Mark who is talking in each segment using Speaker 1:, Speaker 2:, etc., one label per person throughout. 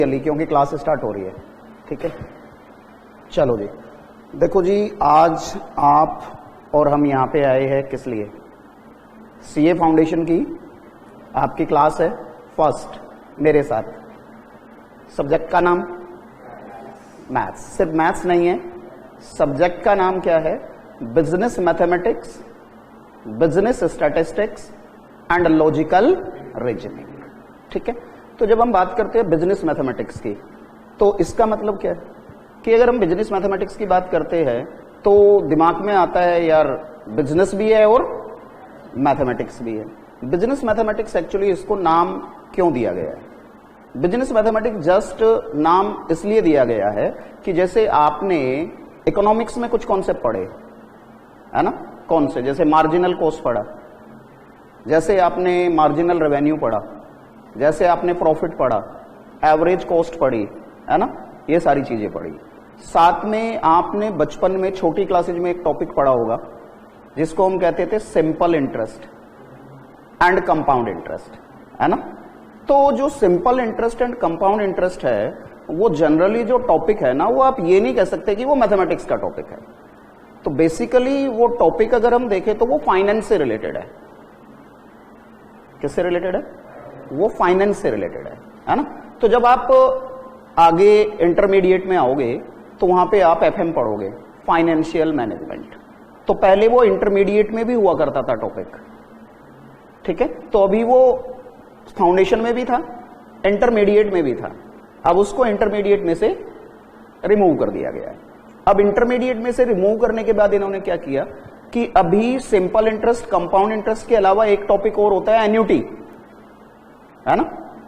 Speaker 1: जल्दी क्योंकि class start हो रही है। ठीक है, चलो जी। देखो जी, आज आप और हम यहाँ पे आए हैं किस लिए? सीए फाउंडेशन की आपकी क्लास है फर्स्ट मेरे साथ। सब्जेक्ट का नाम मैथ्स। सिर्फ मैथ्स नहीं है, सब्जेक्ट का नाम क्या है? Business mathematics, business statistics and logical reasoning. ठीक है, तो जब हम बात करते हैं बिजनेस मैथमेटिक्स की, तो इसका मतलब क्या है कि अगर हम बिजनेस मैथमेटिक्स की बात करते हैं तो दिमाग में आता है यार बिजनेस भी है और मैथमेटिक्स भी है। बिजनेस मैथमेटिक्स एक्चुअली इसको नाम क्यों दिया गया है? बिजनेस मैथमेटिक्स जस्ट नाम इसलिए दिया गया है कि जैसे आपने इकोनॉमिक्स में कुछ कॉन्सेप्ट पढ़े है ना, कौन से? जैसे मार्जिनल कॉस्ट पढ़ा, जैसे आपने मार्जिनल रेवेन्यू पढ़ा, जैसे आपने प्रॉफिट पढ़ा, एवरेज कॉस्ट पढ़ी है ना, ये सारी चीजें पढ़ी। साथ में आपने बचपन में छोटी क्लासेज में एक टॉपिक पढ़ा होगा जिसको हम कहते थे simple interest and compound interest, है ना। तो जो simple interest and compound interest है वो जनरली जो टॉपिक है ना, वो आप ये नहीं कह सकते कि वो मैथमेटिक्स का टॉपिक है। तो बेसिकली वो टॉपिक अगर हम देखें तो वो फाइनेंस से रिलेटेड है। किससे रिलेटेड है? वो फाइनेंस से रिलेटेड है ना। तो जब आप आगे इंटरमीडिएट में आओगे तो वहां पे आप एफएम पढ़ोगे, फाइनेंशियल मैनेजमेंट। तो पहले वो इंटरमीडिएट में भी हुआ करता था टॉपिक, ठीक है। तो अभी वो फाउंडेशन में भी था, इंटरमीडिएट में भी था। अब उसको इंटरमीडिएट में से रिमूव कर दिया गया है। अब इंटरमीडिएट में से रिमूव करने के बाद इन्होंने क्या किया कि अभी सिंपल इंटरेस्ट, कंपाउंड इंटरेस्ट के अलावा एक टॉपिक और होता है एन्युटी, है ना।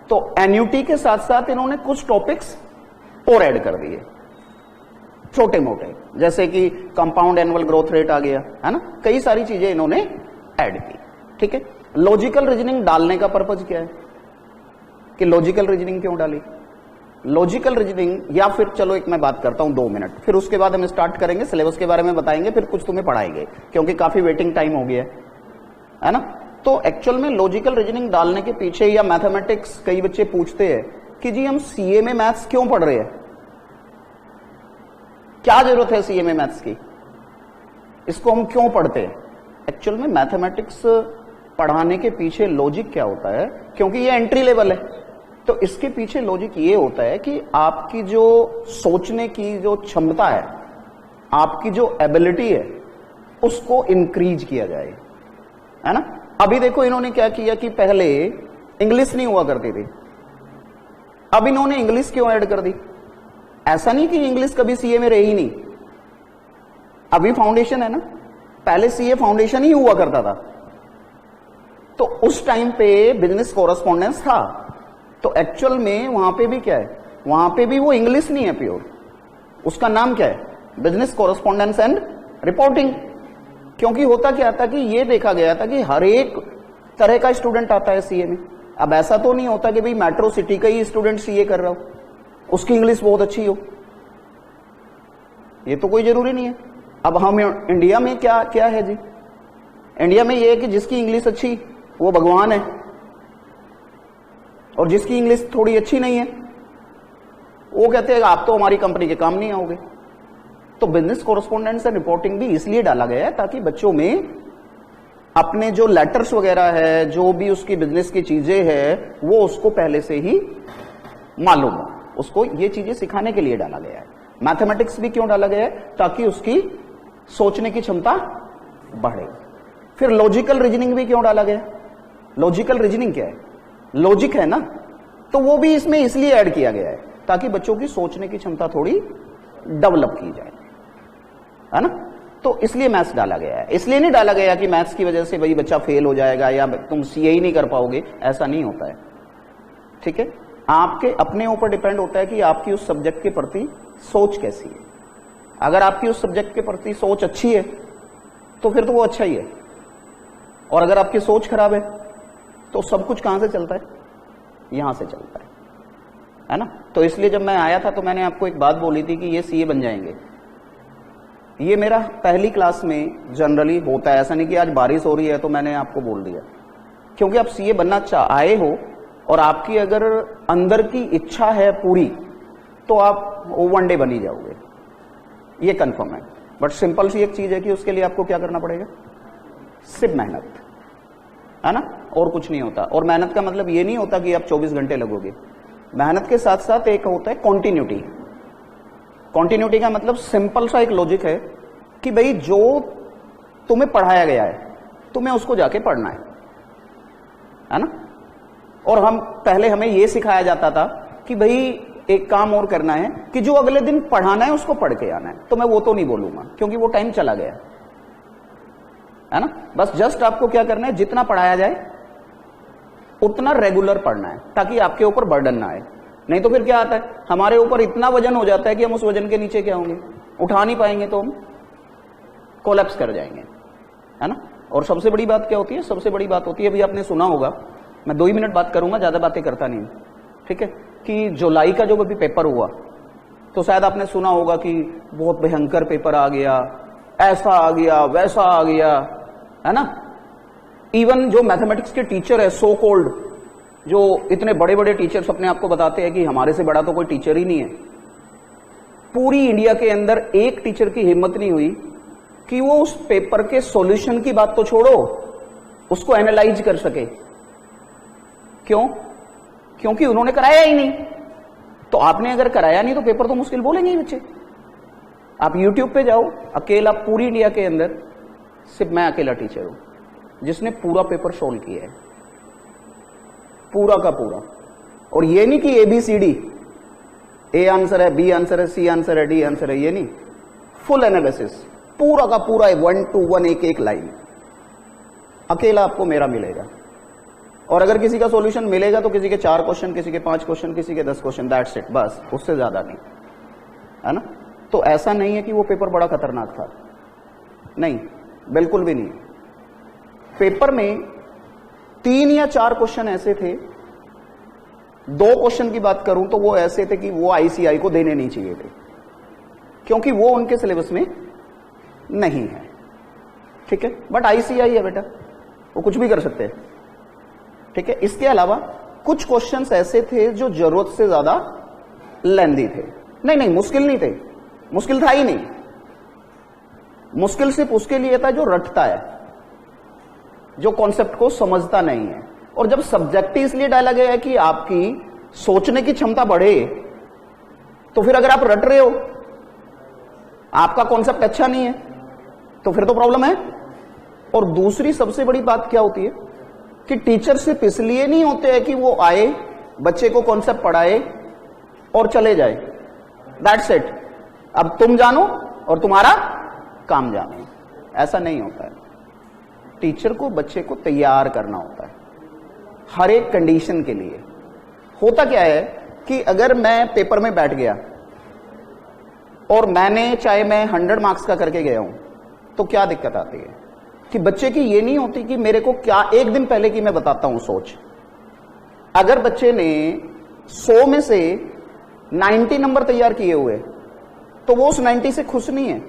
Speaker 1: तो एन्युटी के साथ साथ इन्होंने कुछ टॉपिक्स और ऐड कर दिए छोटे मोटे, जैसे कि कंपाउंड एनुअल ग्रोथ रेट आ गया, है ना। कई सारी चीजें इन्होंने ऐड की, ठीक है। लॉजिकल रीजनिंग डालने का पर्पज क्या है कि लॉजिकल रीजनिंग क्यों डाली? लॉजिकल रीजनिंग, या फिर चलो एक मैं बात करता हूं 2 मिनट, फिर उसके बाद हम स्टार्ट करेंगे, सिलेबस के बारे में बताएंगे, फिर कुछ तुम्हें पढ़ाएंगे क्योंकि काफी वेटिंग टाइम हो गया है ना। तो एक्चुअल में लॉजिकल रीजनिंग डालने के पीछे, या मैथमेटिक्स, कई बच्चे पूछते हैं कि जी हम सीए में मैथ्स क्यों पढ़ रहे हैं, क्या जरूरत है सीए में मैथ्स की, इसको हम क्यों पढ़ते हैं? एक्चुअल में मैथमेटिक्स पढ़ाने के पीछे लॉजिक क्या होता है, क्योंकि ये एंट्री लेवल है, तो इसके पीछे लॉजिक ये होता है कि आपकी जो सोचने की जो क्षमता है, आपकी जो एबिलिटी है, उसको इंक्रीज किया जाए, है ना। अभी देखो इन्होंने क्या किया कि पहले इंग्लिश नहीं हुआ करती थी, अब इन्होंने इंग्लिश क्यों ऐड कर दी? ऐसा नहीं कि इंग्लिश कभी सीए में रही नहीं, अभी फाउंडेशन है ना, पहले सीए फाउंडेशन ही हुआ करता था। तो उस टाइम पे बिजनेस कॉरेस्पॉन्डेंस था, तो एक्चुअल में वहां पे भी क्या है, वहां पे भी वो इंग्लिश नहीं है प्योर, उसका नाम क्या है? Business correspondence and reporting. क्योंकि होता क्या था कि ये देखा गया था कि हर एक तरह का स्टूडेंट आता है सीए में। अब ऐसा तो नहीं होता कि भाई मेट्रो सिटी का ही स्टूडेंट सीए कर रहा हो, उसकी इंग्लिश बहुत अच्छी हो, ये तो कोई जरूरी नहीं है। अब हम इंडिया में क्या क्या है जी, इंडिया में ये है कि जिसकी इंग्लिश अच्छी वो भगवान है, और जिसकी इंग्लिश थोड़ी अच्छी नहीं है वो कहते हैं आप तो हमारी कंपनी के काम नहीं आओगे। तो बिजनेस कॉरेस्पॉन्डेंस एंड रिपोर्टिंग भी इसलिए डाला गया है ताकि बच्चों में अपने जो लेटर्स वगैरह है, जो भी उसकी बिजनेस की चीजें है, वो उसको पहले से ही मालूम हो, उसको ये चीजें सिखाने के लिए डाला गया है। मैथमेटिक्स भी क्यों डाला गया है? ताकि उसकी सोचने की क्षमता बढ़े। फिर लॉजिकल रीजनिंग भी क्यों डाला गया? लॉजिकल रीजनिंग क्या है? लॉजिक है ना, तो वो भी इसमें इसलिए ऐड किया गया है ताकि बच्चों की सोचने की क्षमता थोड़ी डेवलप की जाए, है ना। तो इसलिए मैथ्स डाला गया है। इसलिए नहीं डाला गया कि मैथ्स की वजह से भाई बच्चा फेल हो जाएगा या तुम सीए ही नहीं कर पाओगे, ऐसा नहीं होता है, ठीक है। आपके अपने ऊपर डिपेंड होता है कि आपकी उस सब्जेक्ट के प्रति सोच कैसी है। अगर आपकी उस सब्जेक्ट के प्रति सोच अच्छी है तो फिर तो वो अच्छा ही है, और अगर आपकी सोच खराब है तो सब कुछ कहां से चलता है? यहां से चलता है ना। तो इसलिए जब मैं आया था तो मैंने आपको एक बात बोली थी कि ये सीए बन जाएंगे। ये मेरा पहली क्लास में जनरली होता है, ऐसा नहीं कि आज बारिश हो रही है तो मैंने आपको बोल दिया, क्योंकि आप सीए बनना आए हो और आपकी अगर अंदर की इच्छा है पूरी तो आप वनडे बन ही जाओगे, ये कंफर्म है। बट सिंपल सी एक चीज है कि उसके लिए आपको क्या करना पड़ेगा, सिर्फ मेहनत, है ना, और कुछ नहीं होता। और मेहनत का मतलब ये नहीं होता कि आप 24 घंटे लगोगे, मेहनत के साथ साथ एक होता है कॉन्टिन्यूटी। कॉन्टिन्यूटी का मतलब सिंपल सा एक लॉजिक है कि भाई जो तुम्हें पढ़ाया गया है तुम्हें उसको जाके पढ़ना है ना। और पहले हमें यह सिखाया जाता था कि भाई एक काम और करना है कि जो अगले दिन पढ़ाना है उसको पढ़ के आना है। तो मैं वो तो नहीं बोलूंगा क्योंकि वो टाइम चला गया, है ना। बस जस्ट आपको क्या करना है, जितना पढ़ाया जाए उतना रेगुलर पढ़ना है ताकि आपके ऊपर बर्डन ना आए। नहीं तो फिर क्या आता है, हमारे ऊपर इतना वजन हो जाता है कि हम उस वजन के नीचे क्या होंगे, उठा नहीं पाएंगे, तो हम कोलैप्स कर जाएंगे, है ना। और सबसे बड़ी बात क्या होती है, सबसे बड़ी बात होती है, अभी आपने सुना होगा, मैं 2 ही मिनट बात करूंगा, ज्यादा बातें करता नहीं, ठीक है, कि जुलाई का जो अभी पेपर हुआ तो शायद आपने सुना होगा कि बहुत भयंकर पेपर आ गया, ऐसा आ गया, वैसा आ गया, है ना। इवन जो मैथमेटिक्स के टीचर है, सो कॉल्ड, जो इतने बड़े बड़े टीचर्स अपने आप को बताते हैं कि हमारे से बड़ा तो कोई टीचर ही नहीं है, पूरी इंडिया के अंदर एक टीचर की हिम्मत नहीं हुई कि वो उस पेपर के सॉल्यूशन की बात तो छोड़ो, उसको एनालाइज कर सके। क्यों? क्योंकि उन्होंने कराया ही नहीं। तो आपने अगर कराया नहीं तो पेपर तो मुश्किल बोलेंगे ही बच्चे। आप YouTube पे जाओ, अकेला पूरी इंडिया के अंदर सिर्फ मैं अकेला टीचर हूं जिसने पूरा पेपर सोल्व किया है, पूरा का पूरा। और ये नहीं कि ABCD, A आंसर है, B आंसर है, C आंसर है, D आंसर है, ये नहीं, फुल एनालिसिस, पूरा का पूरा 1 to 1 एक लाइन अकेला आपको मेरा मिलेगा। और अगर किसी का सॉल्यूशन मिलेगा तो किसी के 4 क्वेश्चन, किसी के 5 क्वेश्चन, किसी के 10 क्वेश्चन, दैट्स इट, बस, उससे ज्यादा नहीं, है ना। तो ऐसा नहीं है कि वो पेपर बड़ा खतरनाक था, नहीं, बिल्कुल भी नहीं। पेपर में 3 या 4 क्वेश्चन ऐसे थे, 2 क्वेश्चन की बात करूं तो वो ऐसे थे कि वो ICI को देने नहीं चाहिए थे क्योंकि वो उनके सिलेबस में नहीं है, ठीक है। बट ICI है बेटा, वो कुछ भी कर सकते हैं, ठीक है। इसके अलावा कुछ क्वेश्चंस ऐसे थे जो जरूरत से ज्यादा लेंदी थे। नहीं, मुश्किल नहीं थे, मुश्किल था ही नहीं। मुश्किल सिर्फ उसके लिए था जो रटता है, जो कॉन्सेप्ट को समझता नहीं है। और जब सब्जेक्ट ही इसलिए डाला गया है कि आपकी सोचने की क्षमता बढ़े, तो फिर अगर आप रट रहे हो, आपका कॉन्सेप्ट अच्छा नहीं है, तो फिर तो प्रॉब्लम है। और दूसरी सबसे बड़ी बात क्या होती है कि टीचर सिर्फ इसलिए नहीं होते हैं कि वो आए, बच्चे को कॉन्सेप्ट पढ़ाए और चले जाए, दैट्स इट, अब तुम जानो और तुम्हारा काम जानो, ऐसा नहीं होता है। टीचर को बच्चे को तैयार करना होता है हर एक कंडीशन के लिए। होता क्या है कि अगर मैं पेपर में बैठ गया और मैंने, चाहे मैं 100 मार्क्स का करके गया हूं, तो क्या दिक्कत आती है कि बच्चे की ये नहीं होती कि मेरे को क्या, एक दिन पहले की मैं बताता हूं सोच, अगर बच्चे ने 100 में से 90 नंबर तैयार किए हुए तो वो उस 90 से खुश नहीं है,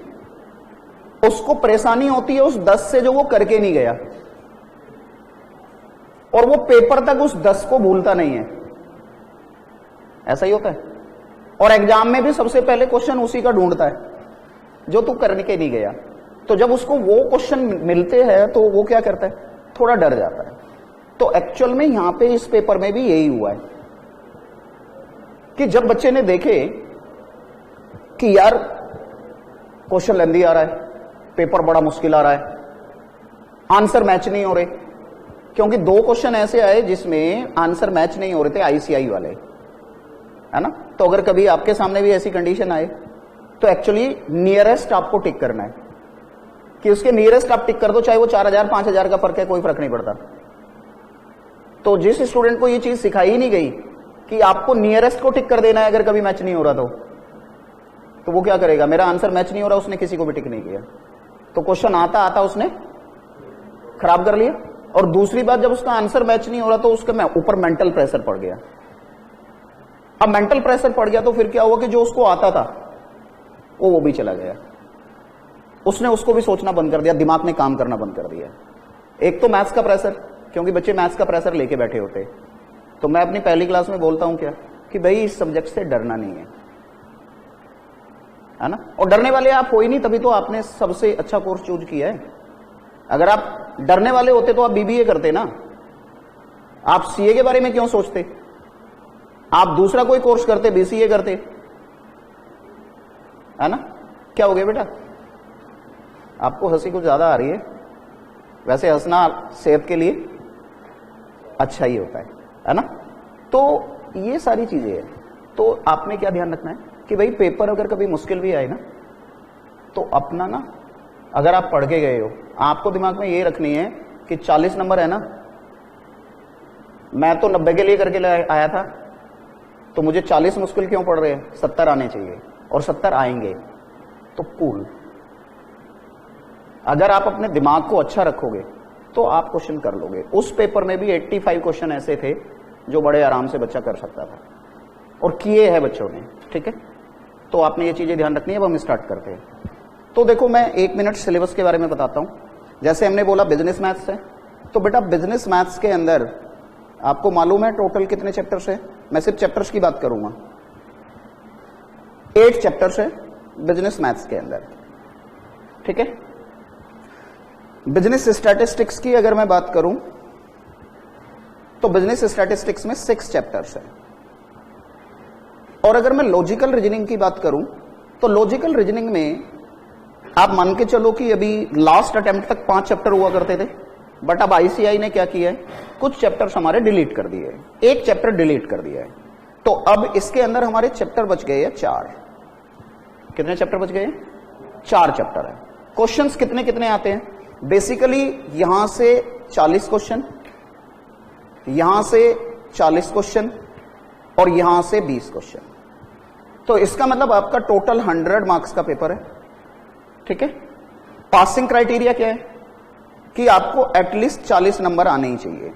Speaker 1: उसको परेशानी होती है उस 10 से जो वो करके नहीं गया, और वो पेपर तक उस 10 को भूलता नहीं है। ऐसा ही होता है। और एग्जाम में भी सबसे पहले क्वेश्चन उसी का ढूंढता है जो तू करने के नहीं गया। तो जब उसको वो क्वेश्चन मिलते हैं तो वो क्या करता है, थोड़ा डर जाता है। तो एक्चुअल में यहां पे इस पेपर में भी यही हुआ है कि जब बच्चे ने देखे कि यार क्वेश्चन लेंदी आ रहा है, पेपर बड़ा मुश्किल आ रहा है, आंसर मैच नहीं हो रहे, क्योंकि 2 क्वेश्चन ऐसे आए जिसमें आंसर मैच नहीं हो रहे थे, ICI वाले, है ना। तो अगर कभी आपके सामने भी ऐसी कंडीशन आए तो एक्चुअली नियरेस्ट आपको टिक करना है कि उसके नियरेस्ट आप टिक कर दो, चाहे वो 4000 5000 का फर्क है, कोई फर्क नहीं पड़ता। तो जिस स्टूडेंट को ये चीज सिखाई ही नहीं गई कि आपको नियरेस्ट को टिक कर देना है अगर कभी मैच नहीं हो रहा तो वो क्या करेगा, मेरा आंसर मैच नहीं हो रहा, उसने किसी को भी टिक नहीं किया, तो क्वेश्चन आता आता उसने खराब कर लिया। और दूसरी बात, जब उसका आंसर मैच नहीं हो रहा तो उसका ऊपर मेंटल प्रेशर पड़ गया। अब मेंटल प्रेशर पड़ गया तो फिर क्या हुआ कि जो उसको आता था वो भी चला गया, उसने उसको भी सोचना बंद कर दिया, दिमाग ने काम करना बंद कर दिया। एक तो मैथ्स का प्रेशर, क्योंकि बच्चे मैथ्स का प्रेशर लेके बैठे होते, तो मैं अपनी पहली क्लास में बोलता हूं क्या कि भाई इस सब्जेक्ट से डरना नहीं है ना। और डरने वाले आप हो ही नहीं, तभी तो आपने सबसे अच्छा कोर्स चूज किया है। अगर आप डरने वाले होते तो आप बीबीए करते ना, आप सीए के बारे में क्यों सोचते, आप दूसरा कोई कोर्स करते, बीसीए करते, है ना। क्या हो गया बेटा, आपको हंसी कुछ ज्यादा आ रही है। वैसे हंसना सेहत के लिए अच्छा ही होता है ना। तो ये सारी चीजें हैं। तो आपने क्या ध्यान रखना है कि भाई पेपर अगर कभी मुश्किल भी आए ना, तो अपना ना, अगर आप पढ़ के गए हो, आपको दिमाग में ये रखनी है कि 40 नंबर है ना, मैं तो 90 के लिए करके आया था, तो मुझे 40 मुश्किल क्यों पड़ रहे हैं, 70 आने चाहिए, और 70 आएंगे तो कूल। अगर आप अपने दिमाग को अच्छा रखोगे तो आप क्वेश्चन कर लोगे। उस पेपर में भी 85 क्वेश्चन ऐसे थे जो बड़े आराम से बच्चा कर सकता था, और किए हैं बच्चों ने, ठीक है। तो आपने ये चीजें ध्यान रखनी है। अब हम स्टार्ट करते हैं। तो देखो, मैं 1 मिनट सिलेबस के बारे में बताता हूं। जैसे हमने बोला बिजनेस मैथ्स है, तो बेटा बिजनेस मैथ्स के अंदर आपको मालूम है टोटल कितने चैप्टर्स है। मैं सिर्फ चैप्टर्स की बात करूंगा। 8 चैप्टर्स है बिजनेस मैथ्स के अंदर, ठीक है। बिजनेस स्टैटिस्टिक्स की अगर मैं बात करूं तो बिजनेस स्टैटिस्टिक्स में 6 चैप्टर्स है। और अगर मैं लॉजिकल रीजनिंग की बात करूं तो लॉजिकल रीजनिंग में आप मान के चलो कि अभी लास्ट अटेम्प्ट तक 5 चैप्टर हुआ करते थे, बट अब आईसीआई ने क्या किया है, कुछ चैप्टर्स हमारे डिलीट कर दिए, 1 चैप्टर डिलीट कर दिया है। तो अब इसके अंदर हमारे चैप्टर बच गए हैं 4। कितने चैप्टर बच गए? 4 चैप्टर है। क्वेश्चंस कितने कितने आते हैं? बेसिकली यहां से 40 क्वेश्चन, यहां से 40 क्वेश्चन, और यहां से 20 क्वेश्चन। तो इसका मतलब आपका टोटल 100 मार्क्स का पेपर है, ठीक है। पासिंग क्राइटेरिया क्या है कि आपको एटलीस्ट 40 नंबर आने ही चाहिए,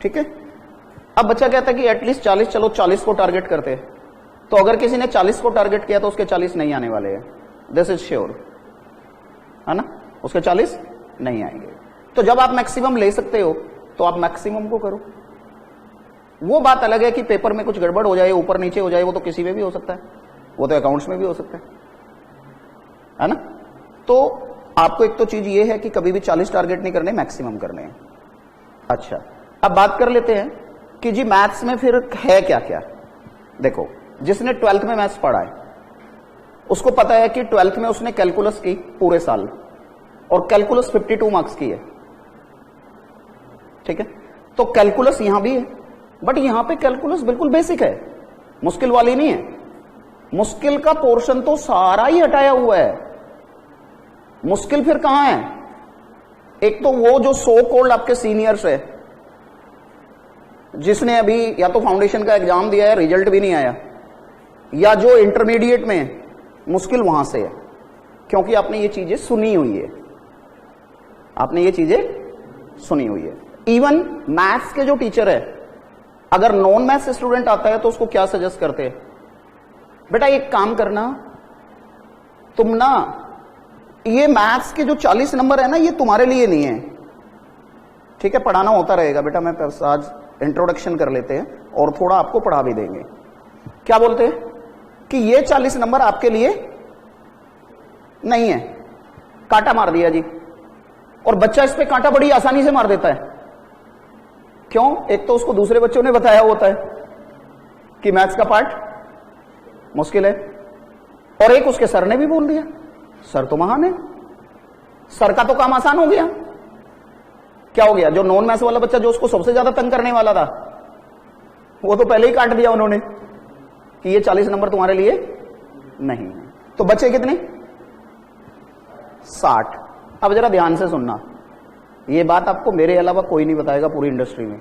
Speaker 1: ठीक है। अब बच्चा कहता है कि एटलीस्ट 40, चलो 40 को टारगेट करते हैं। तो अगर किसी ने 40 को टारगेट किया तो उसके 40 नहीं आने वाले हैं, दिस इज श्योर, है ना। उसके 40 नहीं आएंगे। तो जब आप मैक्सिमम ले सकते हो तो आप मैक्सिमम को करो। वो बात अलग है कि पेपर में कुछ गड़बड़ हो जाए, ऊपर नीचे हो जाए, वो तो किसी में भी हो सकता है, वो तो अकाउंट्स में भी हो सकता है ना। तो आपको एक तो चीज ये है कि कभी भी 40 टारगेट नहीं करने, मैक्सिमम करने हैं। अच्छा, अब बात कर लेते हैं कि जी मैथ्स में फिर है क्या क्या। देखो, जिसने 12th में मैथ्स पढ़ा है उसको पता है कि 12th में उसने कैलकुलस की पूरे साल, और कैलकुलस 52 मार्क्स की है, ठीक है। तो कैलकुलस यहां भी है, बट यहां पे कैलकुलस बिल्कुल बेसिक है, मुश्किल वाली नहीं है। मुश्किल का पोर्शन तो सारा ही हटाया हुआ है। मुश्किल फिर कहां है? एक तो वो जो सो कॉल्ड आपके सीनियर्स है, जिसने अभी या तो फाउंडेशन का एग्जाम दिया है, रिजल्ट भी नहीं आया, या जो इंटरमीडिएट में है, मुश्किल वहां से है, क्योंकि आपने ये चीजें सुनी हुई है, आपने ये चीजें सुनी हुई है। इवन मैथ्स के जो टीचर है, अगर नॉन मैथ्स स्टूडेंट आता है तो उसको क्या सजेस्ट करते हैं, बेटा एक काम करना, तुम ना ये मैथ्स के जो 40 नंबर है ना, ये तुम्हारे लिए नहीं है, ठीक है। पढ़ाना होता रहेगा बेटा, मैं आज इंट्रोडक्शन कर लेते हैं और थोड़ा आपको पढ़ा भी देंगे। क्या बोलते हैं कि ये 40 नंबर आपके लिए नहीं है, कांटा मार दिया जी। और बच्चा इस पे कांटा बड़ी आसानी से मार देता है। क्यों? एक तो उसको दूसरे बच्चों ने बताया होता है कि मैथ्स का पार्ट मुश्किल है, और एक उसके सर ने भी बोल दिया, सर तो महान है, सर का तो काम आसान हो गया। क्या हो गया? जो नॉन मैथ्स वाला बच्चा, जो उसको सबसे ज्यादा तंग करने वाला था, वो तो पहले ही काट दिया उन्होंने कि ये 40 नंबर तुम्हारे लिए नहीं है। तो बच्चे कितने? 60। अब जरा ध्यान से सुनना, ये बात आपको मेरे अलावा कोई नहीं बताएगा पूरी इंडस्ट्री में।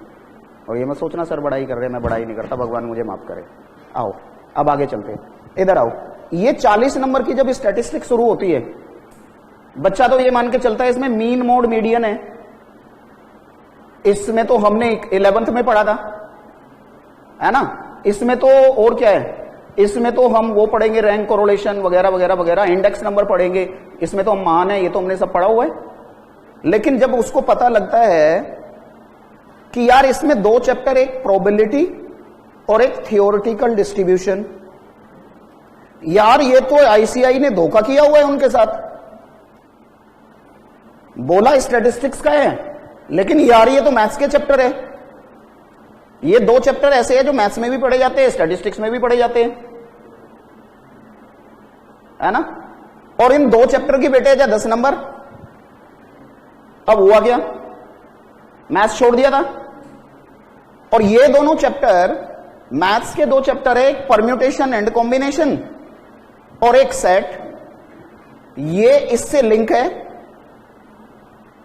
Speaker 1: और ये मत सोचना सर बड़ाई कर रहे हैं, मैं बड़ाई नहीं करता, भगवान मुझे माफ करे। आओ अब आगे चलते हैं, इधर आओ। ये 40 नंबर की जब स्टैटिस्टिक शुरू होती है, बच्चा तो ये मान के चलता है इसमें मीन मोड मीडियन है। इसमें तो हमने 11th में पढ़ा था, है ना। इसमें तो और क्या है, इसमें तो हम वो पढ़ेंगे रैंक कोरिलेशन वगैरह वगैरह वगैरह, इंडेक्स नंबर पढ़ेंगे, इसमें तो हम महान है, ये तो हमने सब पढ़ा हुआ है। लेकिन जब उसको पता लगता है कि यार इसमें दो चैप्टर, एक प्रोबेबिलिटी और एक थियोरेटिकल डिस्ट्रीब्यूशन। यार ये तो आईसीआई ने धोखा किया हुआ है उनके साथ, बोला स्टैटिस्टिक्स का है, लेकिन यार ये तो मैथ्स के चैप्टर है। ये दो चैप्टर ऐसे हैं जो मैथ्स में भी पढ़े जाते हैं, स्टैटिस्टिक्स में भी पढ़े जाते हैं, है ना। और इन दो चैप्टर की बेटे जा 10 नंबर। अब हुआ क्या, मैथ्स छोड़ दिया था। और ये दोनों चैप्टर, मैथ्स के दो चैप्टर है, एक परम्यूटेशन एंड कॉम्बिनेशन और एक सेट, ये इससे लिंक है।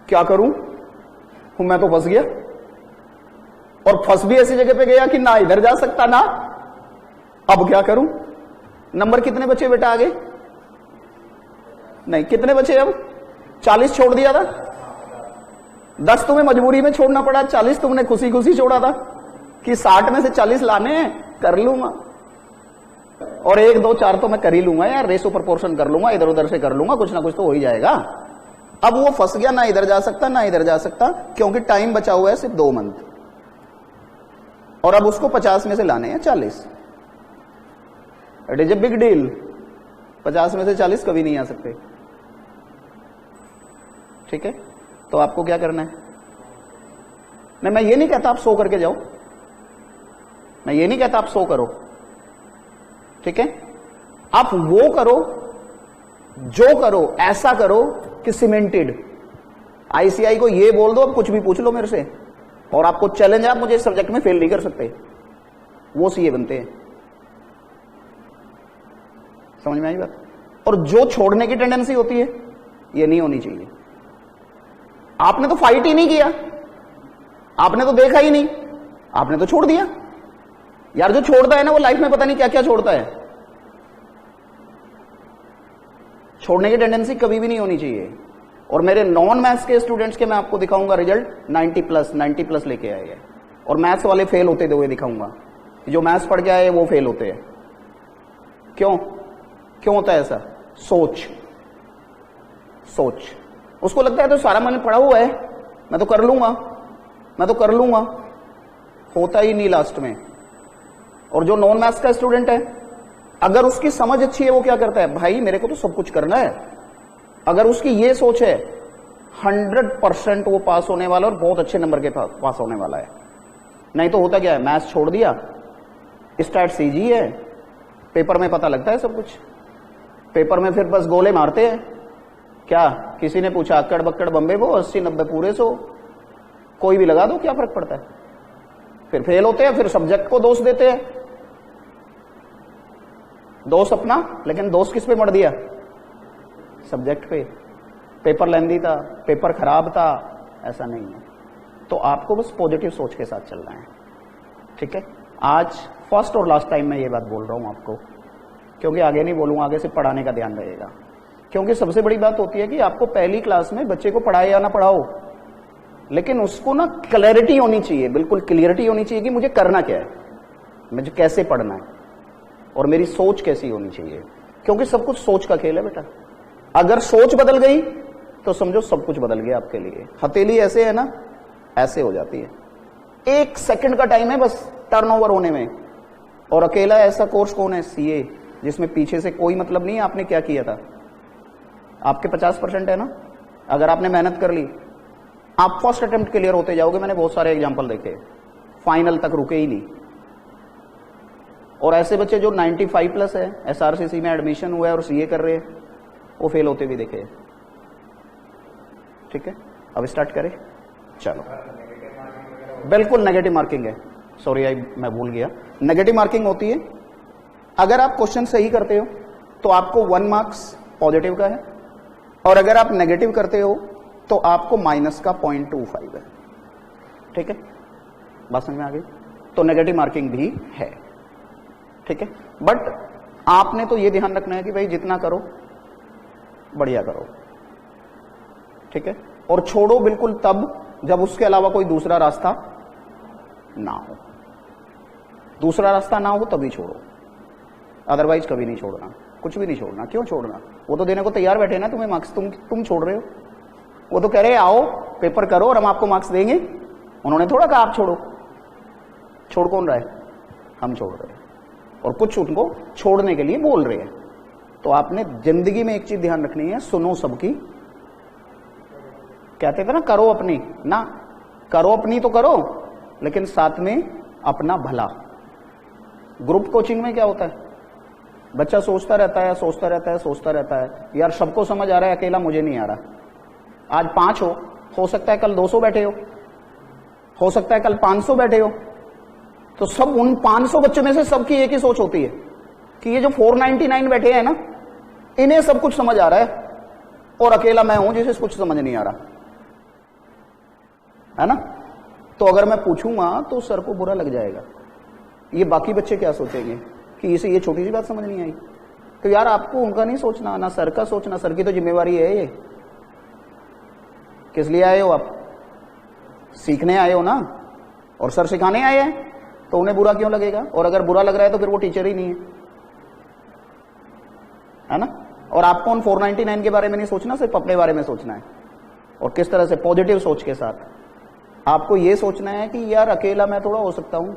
Speaker 1: क्या करूं, मैं तो फंस गया, और फंस भी ऐसी जगह पे गया कि ना इधर जा सकता ना। अब क्या करूं, नंबर कितने बचे बेटा आगे, नहीं कितने बचे अब, 40 छोड़ दिया था, 10 तुम्हें मजबूरी में छोड़ना पड़ा, 40 तुमने खुशी खुशी छोड़ा था कि 60 में से 40 लाने हैं, कर लूंगा, और 1 2 4 तो मैं कर ही लूंगा यार, रेशो प्रोपोर्शन कर लूंगा, इधर उधर से कर लूंगा, कुछ ना कुछ तो हो ही जाएगा। अब वो फंस गया, ना इधर जा सकता ना इधर जा सकता, क्योंकि टाइम बचा हुआ है सिर्फ 2 मंथ, और अब उसको 50 में से लाने हैं 40। It is a big deal. 50 में से 40 कभी नहीं आ सकते, ठीक है। तो आपको क्या करना है, नहीं मैं ये नहीं कहता आप 100 करके जाओ, मैं ये नहीं कहता आप 100 करो, ठीक है। आप वो करो जो करो, ऐसा करो कि सीमेंटेड। आईसीआई को ये बोल दो अब कुछ भी पूछ लो मेरे से, और आपको चैलेंज है, आप मुझे इस सब्जेक्ट में फेल नहीं कर सकते, वो सीए बनते हैं। समझ में आई बात। और जो छोड़ने की टेंडेंसी होती है, ये नहीं होनी चाहिए। आपने तो फाइट ही नहीं किया, आपने तो देखा ही नहीं, आपने तो छोड़ दिया। यार जो छोड़ता है ना वो लाइफ में पता नहीं क्या क्या छोड़ता है। छोड़ने की टेंडेंसी कभी भी नहीं होनी चाहिए। और मेरे नॉन मैथ्स के स्टूडेंट्स के मैं आपको दिखाऊंगा रिजल्ट 90 प्लस लेके आए हैं, और मैथ्स वाले फेल होते हुए दिखाऊंगा। जो मैथ्स पढ़ के आए वो फेल होते हैं। क्यों क्यों होता है ऐसा, सोच उसको लगता है तो सारा मैंने पढ़ा हुआ है, मैं तो कर लूंगा, होता ही नहीं लास्ट में। और जो नॉन मैथ्स का स्टूडेंट है, अगर उसकी समझ अच्छी है, वो क्या करता है, भाई मेरे को तो सब कुछ करना है। अगर उसकी ये सोच है, 100% वो पास होने वाला और बहुत अच्छे नंबर के पास होने वाला है। नहीं तो होता क्या है, मैथ्स छोड़ दिया, स्टैट सीजी है, पेपर में पता लगता है सब कुछ, पेपर में फिर बस गोले मारते हैं। क्या किसी ने पूछा अक्कड़ बक्कड़ बम्बे वो 80 90 पूरे 100, कोई भी लगा दो, क्या फर्क पड़ता है। फिर फेल होते हैं, फिर सब्जेक्ट को दोष देते हैं, दोष अपना, लेकिन दोष किस पे मर दिया, सब्जेक्ट पे। पेपर लेंदी था, पेपर खराब था, ऐसा नहीं है। तो आपको बस पॉजिटिव सोच के साथ चलना है, ठीक है। आज फर्स्ट और लास्ट टाइम मैं ये बात बोल रहा हूं आपको, क्योंकि आगे नहीं बोलूंगा, आगे से पढ़ाने का ध्यान रहेगा। क्योंकि सबसे बड़ी बात होती है कि आपको पहली क्लास में बच्चे को पढ़ाए या ना पढ़ाओ, लेकिन उसको ना क्लैरिटी होनी चाहिए, बिल्कुल क्लियरिटी होनी चाहिए कि मुझे करना क्या है, मुझे कैसे पढ़ना है, और मेरी सोच कैसी होनी चाहिए। क्योंकि सब कुछ सोच का खेल है बेटा। अगर सोच बदल गई तो समझो सब कुछ बदल गया आपके लिए। हथेली ऐसे है ना, ऐसे हो जाती है। 1 सेकंड का टाइम है बस टर्नओवर होने में। और अकेला ऐसा कोर्स कौन है, सीए, जिसमें पीछे से कोई मतलब नहीं है आपने क्या किया था। आपके 50% है ना, अगर आपने मेहनत कर ली, आप फर्स्ट अटेम्प्ट क्लियर होते जाओगे। मैंने बहुत सारे एग्जाम्पल देखे, फाइनल तक रुके ही नहीं। और ऐसे बच्चे जो 95 प्लस है, एसआरसीसी में एडमिशन हुआ है और सीए कर रहे हैं, वो फेल होते भी देखे। ठीक है, अब स्टार्ट करें। चलो, बिल्कुल नेगेटिव मार्किंग है, सॉरी मैं भूल गया। नेगेटिव मार्किंग होती है, अगर आप क्वेश्चन सही करते हो तो आपको 1 मार्क्स पॉजिटिव का है, और अगर आप नेगेटिव करते हो तो आपको माइनस का 0.25 है। ठीक है, बात समझ में आ गई। तो नेगेटिव मार्किंग भी है, ठीक है। बट आपने तो ये ध्यान रखना है कि भाई जितना करो बढ़िया करो, ठीक है। और छोड़ो बिल्कुल तब जब उसके अलावा कोई दूसरा रास्ता ना हो। दूसरा रास्ता ना हो तभी छोड़ो, अदरवाइज कभी नहीं छोड़ना, कुछ भी नहीं छोड़ना। क्यों छोड़ना, वो तो देने को तैयार बैठे ना तुम्हें मार्क्स, तुम छोड़ रहे हो। वो तो कह रहे आओ पेपर करो और हम आपको मार्क्स देंगे, उन्होंने थोड़ा कहा आप छोड़ो। छोड़ कौन रहा है? हम छोड़ रहे हैं, और कुछ उनको छोड़ने के लिए बोल रहे हैं। तो आपने जिंदगी में एक चीज ध्यान रखनी है, सुनो सबकी। कहते थे ना करो अपनी, ना करो अपनी तो करो, लेकिन साथ में अपना भला। ग्रुप कोचिंग में क्या होता है, बच्चा सोचता रहता है, सोचता रहता है, सोचता रहता है, यार सबको समझ आ रहा है, अकेला मुझे नहीं आ रहा। आज 5 हो सकता है कल 200 बैठे हो सकता है कल 500 बैठे हो। तो सब उन 500 बच्चों में से सबकी एक ही सोच होती है कि ये जो 499 बैठे हैं ना, इन्हें सब कुछ समझ आ रहा है और अकेला मैं हूं जिसे कुछ समझ नहीं आ रहा है ना। तो अगर मैं पूछूंगा तो सर को बुरा लग जाएगा। ये बाकी बच्चे क्या सोचेंगे कि इसे ये छोटी सी बात समझ नहीं आई। तो यार आपको उनका नहीं सोचना, ना सर का सोचना, सर की तो जिम्मेवारी है ये। किस लिए आए हो आप? सीखने आए हो ना, और सर सिखाने आए हैं, तो उन्हें बुरा क्यों लगेगा? और अगर बुरा लग रहा है तो फिर वो टीचर ही नहीं है ना। और आपको उन 499 के बारे में नहीं सोचना, सिर्फ अपने बारे में सोचना है। और किस तरह से? पॉजिटिव सोच के साथ। आपको ये सोचना है कि यार अकेला मैं थोड़ा हो सकता हूं,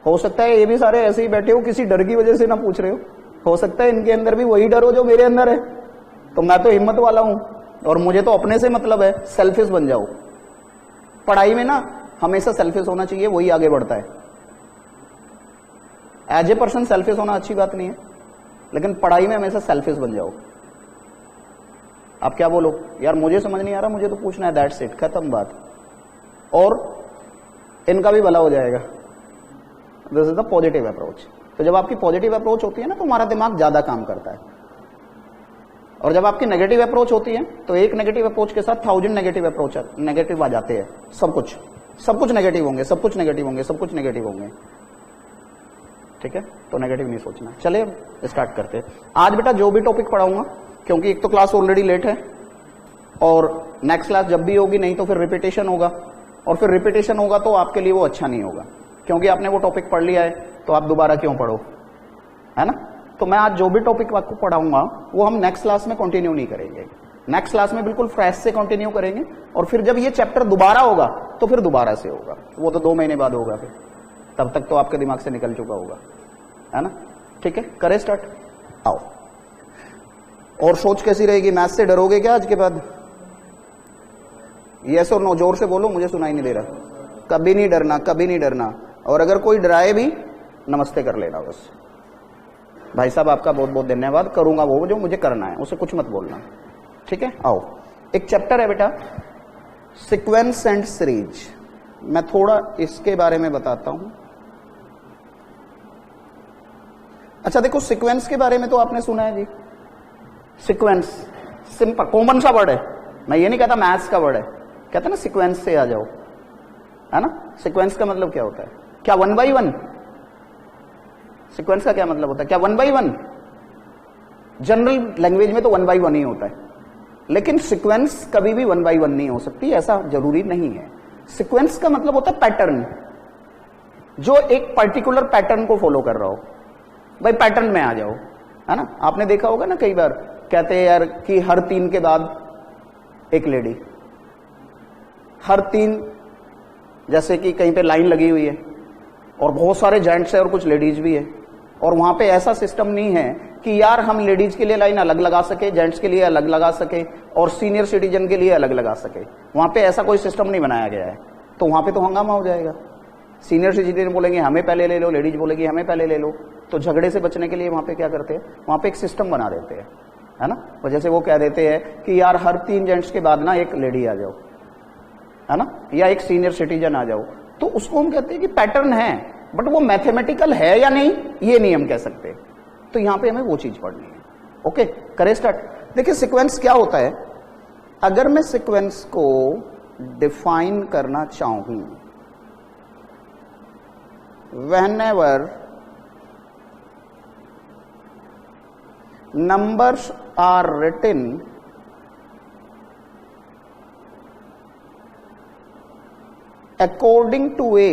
Speaker 1: हो सकता है ये भी सारे ऐसे ही बैठे हो, किसी डर की वजह से ना पूछ रहे हो सकता है इनके अंदर भी वही डर हो जो मेरे अंदर है। तो मैं तो हिम्मत वाला हूं और मुझे तो अपने से मतलब है। सेल्फिश बन जाओ। पढ़ाई में ना हमेशा सेल्फिश होना चाहिए, वही आगे बढ़ता है। एज ए पर्सन सेल्फिश होना अच्छी बात नहीं है, लेकिन पढ़ाई में हमेशा सेल्फिश बन जाओ। आप क्या बोलो, यार मुझे समझ नहीं आ रहा, मुझे तो पूछना है, दैट्स इट, खत्म बात। और इनका भी भला हो जाएगा। This is the positive approach. तो जब आपकी पॉजिटिव अप्रोच होती है ना, तो हमारा दिमाग ज्यादा काम करता है। और जब आपकी नेगेटिव अप्रोच होती है, तो एक नेगेटिव अप्रोच के साथ 1000 नेगेटिव अप्रोच नेगेटिव आ जाते हैं। सब कुछ नेगेटिव होंगे, सब कुछ नेगेटिव होंगे, सब कुछ नेगेटिव होंगे। ठीक है, तो नेगेटिव नहीं सोचना। चलिए स्टार्ट करते हैं। आज बेटा जो भी टॉपिक पढ़ाऊंगा, क्योंकि एक तो क्लास ऑलरेडी लेट है, और नेक्स्ट क्लास जब भी होगी नहीं तो फिर रिपीटेशन होगा, और फिर रिपीटेशन होगा तो आपके लिए वो अच्छा नहीं होगा, क्योंकि आपने वो टॉपिक पढ़ लिया है, तो आप दोबारा क्यों पढ़ो, है ना। तो मैं आज जो भी टॉपिक आपको पढ़ाऊंगा वो हम नेक्स्ट क्लास में कंटिन्यू नहीं करेंगे। नेक्स्ट क्लास में बिल्कुल फ्रेश से कंटिन्यू करेंगे, और फिर जब ये चैप्टर दोबारा होगा तो फिर दोबारा से होगा। वो तो 2 महीने बाद होगा, फिर तब तक तो आपके दिमाग से निकल चुका होगा, है ना। ठीक है, करें स्टार्ट। आओ। और सोच कैसी रहेगी? मैथ से डरोगे क्या आज के बाद? यस और नो जोर से बोलो, मुझे सुनाई नहीं दे रहा। कभी नहीं डरना, कभी नहीं डरना। और अगर कोई डराए भी, नमस्ते कर लेना बस। भाई साहब आपका बहुत बहुत धन्यवाद, करूंगा वो जो मुझे करना है, उसे कुछ मत बोलना। ठीक है, आओ। एक चैप्टर है बेटा, सीक्वेंस एंड सीरीज। मैं थोड़ा इसके बारे में बताता हूं। अच्छा देखो, सीक्वेंस के बारे में तो आपने सुना है जी। सीक्वेंस सिंपल कॉमन सा वर्ड है। मैं ये नहीं कहता मैथ्स का वर्ड है, कहता ना सीक्वेंस से आ जाओ, है ना। सीक्वेंस का मतलब क्या होता है? क्या 1 by 1? सीक्वेंस का क्या मतलब होता है? क्या 1 by 1? जनरल लैंग्वेज में तो 1 by 1 ही होता है, लेकिन सीक्वेंस कभी भी 1 by 1 नहीं हो सकती, ऐसा जरूरी नहीं है। सीक्वेंस का मतलब होता है पैटर्न, जो एक पर्टिकुलर पैटर्न को फॉलो कर रहा हो। भाई पैटर्न में आ जाओ, है ना। आपने देखा होगा ना, कई बार कहते हैं यार कि हर 3 के बाद एक लेडी, हर 3, जैसे कि कहीं पे लाइन लगी हुई है और बहुत सारे जेंट्स है और कुछ लेडीज भी है, और वहां पे ऐसा सिस्टम नहीं है कि यार हम लेडीज के लिए लाइन अलग लगा सके, जेंट्स के लिए अलग लगा सके, और सीनियर सिटीजन के लिए अलग लगा सके। वहां पे ऐसा कोई सिस्टम नहीं बनाया गया है। तो वहां पे तो हंगामा हो जाएगा। सीनियर सिटीजन बोलेंगे हमें पहले ले लो, लेडीज बोलेगी हमें पहले ले लो। तो झगड़े से बचने के लिए वहां पे क्या करते हैं, वहां पे एक सिस्टम बना देते हैं, है ना। तो जैसे वो कह देते हैं कि यार हर 3 जेंट्स के बाद ना एक लेडी आ जाओ, है ना, या एक सीनियर सिटीजन आ जाओ। तो उसको हम कहते हैं कि पैटर्न है, बट वो मैथमेटिकल है या नहीं ये नहीं हम कह सकते। तो यहां पे हमें वो चीज पढ़नी है। ओके, करें स्टार्ट। देखिए सीक्वेंस क्या होता है। अगर मैं सीक्वेंस को डिफाइन करना चाहूं, whenever numbers are written according to a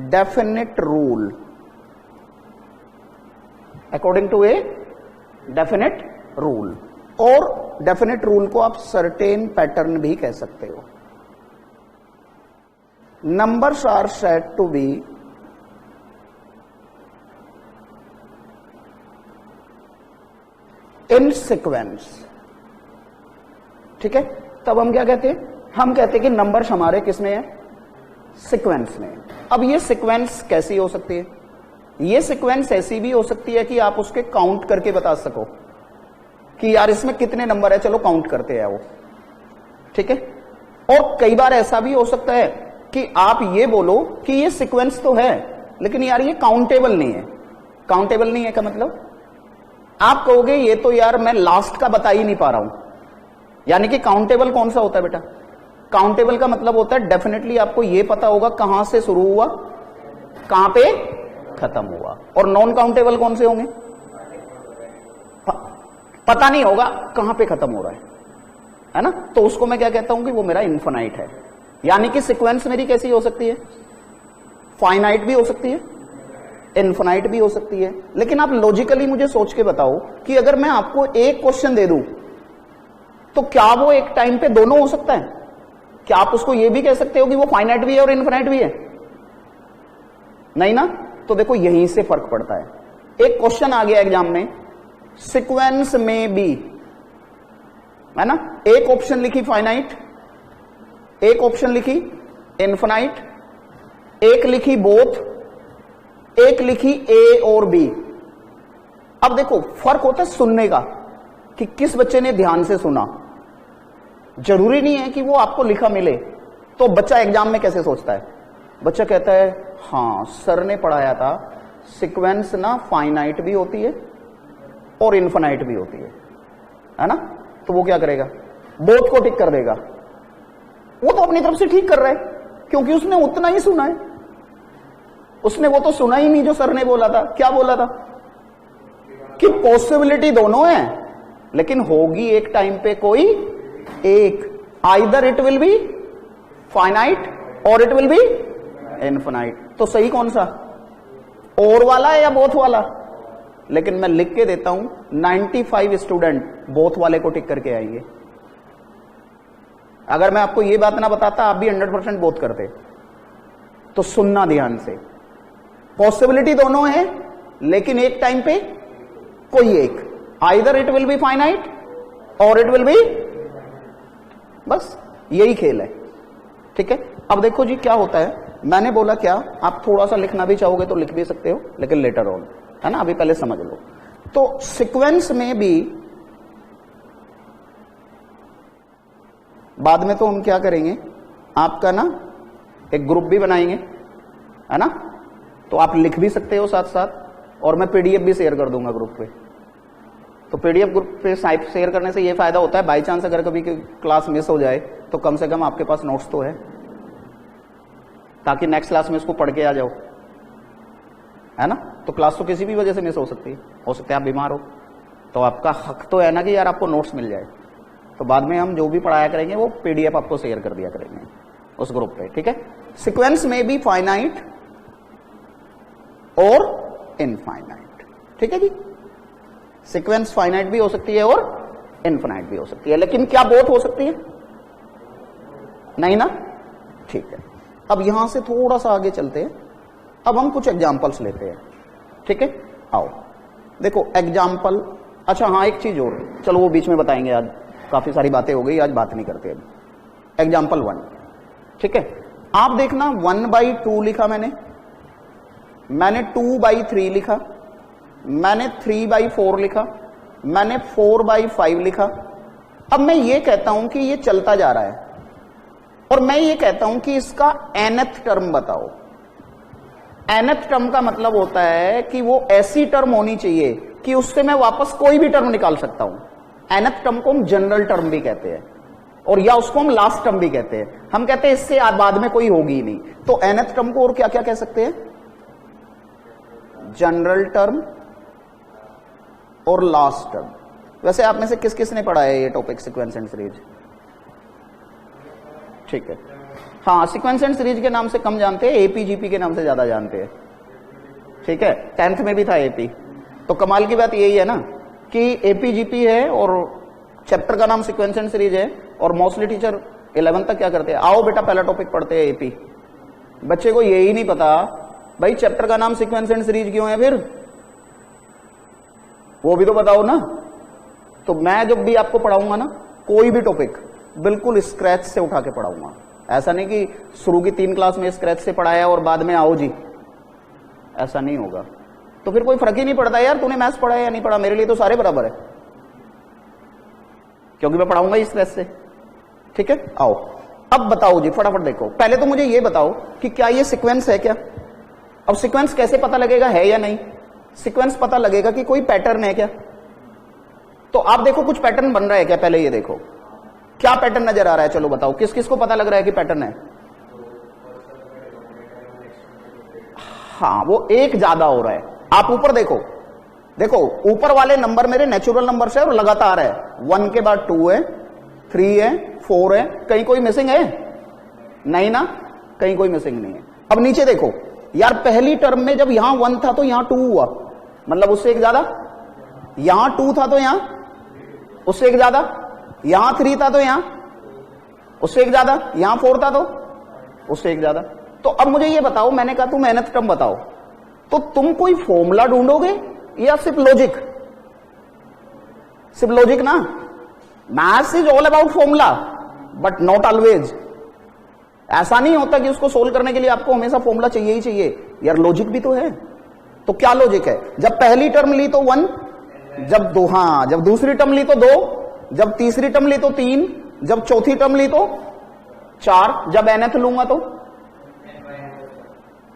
Speaker 1: definite rule, according to a definite rule, और definite rule को आप certain pattern भी कह सकते हो। numbers are said to be in sequence, ठीक है। तब हम क्या कहते हैं, हम कहते हैं कि नंबर्स हमारे किस में है, सीक्वेंस में। अब ये सीक्वेंस कैसी हो सकती है, ये सीक्वेंस ऐसी भी हो सकती है कि आप उसके काउंट करके बता सको कि यार इसमें कितने नंबर है, चलो काउंट करते हैं वो, ठीक है। और कई बार ऐसा भी हो सकता है कि आप ये बोलो कि ये सीक्वेंस तो है लेकिन यार ये काउंटेबल नहीं है। काउंटेबल नहीं है का मतलब आप कहोगे ये तो यार मैं लास्ट का बता ही नहीं पा रहा हूं, यानी कि काउंटेबल कौन सा होता है बेटा, काउंटेबल का मतलब होता है डेफिनेटली आपको ये पता होगा कहां से शुरू हुआ कहां पे खत्म हुआ। और नॉन काउंटेबल कौन से होंगे, पता नहीं होगा कहां पे खत्म हो रहा है ना। तो उसको मैं क्या कहता हूं कि वो मेरा इन्फिनाइट है। यानी कि सीक्वेंस मेरी कैसी हो सकती है, फाइनाइट भी हो सकती है, इन्फिनाइट भी हो सकती है। लेकिन आप लॉजिकली मुझे सोच के बताओ कि अगर मैं आपको एक क्वेश्चन दे दूं तो क्या वो एक टाइम पे दोनों हो सकता है, क्या आप उसको ये भी कह सकते हो कि वो फाइनाइट भी है और इन्फिनाइट भी है, नहीं ना। तो देखो यहीं से फर्क पड़ता है। एक क्वेश्चन आ गया एग्जाम में, सीक्वेंस में बी, है ना, एक ऑप्शन लिखी फाइनाइट, एक ऑप्शन लिखी इन्फिनाइट, एक लिखी बोथ, एक लिखी ए और बी। अब देखो फर्क होता है सुनने का कि किस बच्चे ने ध्यान से सुना। जरूरी नहीं है कि वो आपको लिखा मिले। तो बच्चा एग्जाम में कैसे सोचता है, बच्चा कहता है हां सर ने पढ़ाया था सीक्वेंस ना फाइनाइट भी होती है और इन्फिनाइट भी होती है ना। तो वो क्या करेगा, बोथ को टिक कर देगा। वो तो अपनी तरफ से ठीक कर रहा है क्योंकि उसने उतना ही सुना है, उसने वो तो सुना ही नहीं जो सर ने बोला था। क्या बोला था कि पॉसिबिलिटी दोनों है लेकिन होगी एक टाइम पे कोई एक, either it will be finite और इट विल बी इन्फिनाइट। तो सही कौन सा, और वाला है या बोथ वाला। लेकिन मैं लिख के देता हूं 95 स्टूडेंट बोथ वाले को टिक करके आएंगे। अगर मैं आपको यह बात ना बताता आप भी 100% बोथ करते। तो सुनना ध्यान से, पॉसिबिलिटी दोनों है लेकिन एक टाइम पे कोई एक, either it will be finite और इट विल बी, बस यही खेल है, ठीक है। अब देखो जी क्या होता है, मैंने बोला क्या, आप थोड़ा सा लिखना भी चाहोगे तो लिख भी सकते हो लेकिन लेटर ऑन, है ना, अभी पहले समझ लो। तो सीक्वेंस में भी बाद में तो हम क्या करेंगे, आपका ना एक ग्रुप भी बनाएंगे, है ना। तो आप लिख भी सकते हो साथ साथ, और मैं पीडीएफ भी शेयर कर दूंगा ग्रुप पे। तो पीडीएफ ग्रुप पे शेयर करने से ये फायदा होता है, बाई चांस अगर कभी क्लास मिस हो जाए तो कम से कम आपके पास नोट्स तो है, ताकि नेक्स्ट क्लास में इसको पढ़ के आ जाओ, है ना। तो क्लास तो किसी भी वजह से मिस हो सकती है, हो सकता है आप बीमार हो, तो आपका हक तो है ना कि यार आपको नोट्स मिल जाए। तो बाद में हम जो भी पढ़ाया करेंगे वो पीडीएफ आपको शेयर कर दिया करेंगे उस ग्रुप पे, ठीक है। सीक्वेंस में भी फाइनाइट और इनफाइनाइट, ठीक है जी। सीक्वेंस फाइनाइट भी हो सकती है और इनफाइनाइट भी हो सकती है, लेकिन क्या बोथ हो सकती है, नहीं ना, ठीक है। अब यहां से थोड़ा सा आगे चलते हैं, अब हम कुछ एग्जांपल्स लेते हैं, ठीक है। आओ देखो एग्जांपल, अच्छा हाँ एक चीज और, चलो वो बीच में बताएंगे, आज काफी सारी बातें हो गई, आज बात नहीं करते। अब एग्जांपल 1, ठीक है। आप देखना 1/2 लिखा मैंने 2/3 लिखा, मैंने 3/4 लिखा, मैंने 4/5 लिखा। अब मैं ये कहता हूं कि ये चलता जा रहा है और मैं ये कहता हूं कि इसका nth टर्म बताओ। nth टर्म का मतलब होता है कि वो ऐसी टर्म होनी चाहिए कि उससे मैं वापस कोई भी टर्म निकाल सकता हूं। nth टर्म को हम जनरल टर्म भी कहते हैं और या उसको हम लास्ट टर्म भी कहते हैं। हम कहते हैं इससे बाद में कोई होगी ही नहीं, तो nth टर्म को और क्या क्या कह सकते हैं, जनरल टर्म और लास्ट टर्म। वैसे आप में से किस किस ने पढ़ा है ये टॉपिक सीक्वेंस एंड सीरीज, ठीक है। हाँ सीक्वेंस एंड सीरीज के नाम से कम जानते हैं, एपीजीपी के नाम से ज्यादा जानते हैं, ठीक है। 10th में भी था एपी। तो कमाल की बात यही है ना कि एपीजीपी है और चैप्टर का नाम सीक्वेंस एंड सीरीज है, और मोस्टली टीचर 11th तक क्या करते हैं, आओ बेटा पहला टॉपिक पढ़ते हैं एपी, बच्चे को यही नहीं पता भाई चैप्टर का नाम सीक्वेंस एंड सीरीज क्यों है, फिर वो भी तो बताओ ना। तो मैं जब भी आपको पढ़ाऊंगा ना कोई भी टॉपिक बिल्कुल स्क्रैच से उठा के पढ़ाऊंगा। ऐसा नहीं कि शुरू की 3 क्लास में स्क्रैच से पढ़ाया और बाद में आओ जी, ऐसा नहीं होगा। तो फिर कोई फर्क ही नहीं पड़ता यार तूने मैथ्स पढ़ा या नहीं पढ़ा, मेरे लिए तो सारे बराबर है, क्योंकि मैं पढ़ाऊंगा ही स्क्रैच से। ठीक है, आओ अब बताओ जी फटाफट देखो। पहले तो मुझे ये बताओ कि क्या ये सीक्वेंस है क्या। अब सीक्वेंस कैसे पता लगेगा है या नहीं, सीक्वेंस पता लगेगा कि कोई पैटर्न है क्या। तो आप देखो कुछ पैटर्न बन रहा है क्या, पहले ये देखो क्या पैटर्न नजर आ रहा है। चलो बताओ किस किस को पता लग रहा है कि पैटर्न है। हाँ वो एक ज्यादा हो रहा है। आप ऊपर देखो, देखो ऊपर वाले नंबर मेरे नेचुरल नंबर से और लगातार है। 1 के बाद 2 है, 3 है, 4 है, कहीं कोई मिसिंग है नहीं ना, कहीं कोई मिसिंग नहीं है। अब नीचे देखो यार, पहली टर्म में जब यहां 1 था तो यहां 2 हुआ, मतलब उससे एक ज्यादा। यहां 2 था तो यहां उससे एक ज्यादा, यहां 3 था तो यहां उससे एक ज्यादा, यहां 4 था तो उससे एक ज्यादा। तो अब मुझे ये बताओ, मैंने कहा तुम nth टर्म बताओ, तो तुम कोई फॉर्मूला ढूंढोगे या सिर्फ लॉजिक? सिर्फ लॉजिक ना। Maths is all about formula but not always. ऐसा नहीं होता कि उसको सोल्व करने के लिए आपको हमेशा फॉर्मूला चाहिए ही चाहिए यार, लॉजिक भी तो है। तो क्या लॉजिक है, जब पहली टर्म ली तो 1, जब दो, हाँ जब दूसरी टर्म ली तो 2, जब तीसरी टर्म ली तो 3, जब चौथी टर्म ली तो 4, जब nth लूंगा तो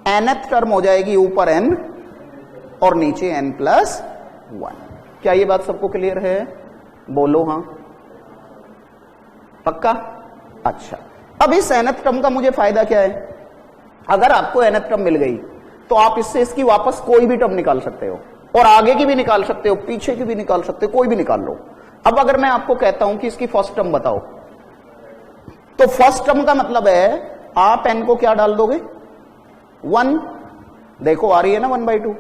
Speaker 1: nth टर्म हो जाएगी ऊपर n और नीचे n+1। क्या ये बात सबको क्लियर है, बोलो हाँ पक्का। अच्छा अब इस nth टर्म का मुझे फायदा क्या है, अगर आपको nth टर्म मिल गई तो आप इससे इसकी वापस कोई भी टर्म निकाल सकते हो, और आगे की भी निकाल सकते हो, पीछे की भी निकाल सकते हो, कोई भी निकाल लो। अब अगर मैं आपको कहता हूं कि इसकी फर्स्ट टर्म बताओ, तो फर्स्ट टर्म का मतलब है आप n को क्या डाल दोगे 1, देखो आ रही है ना 1/2।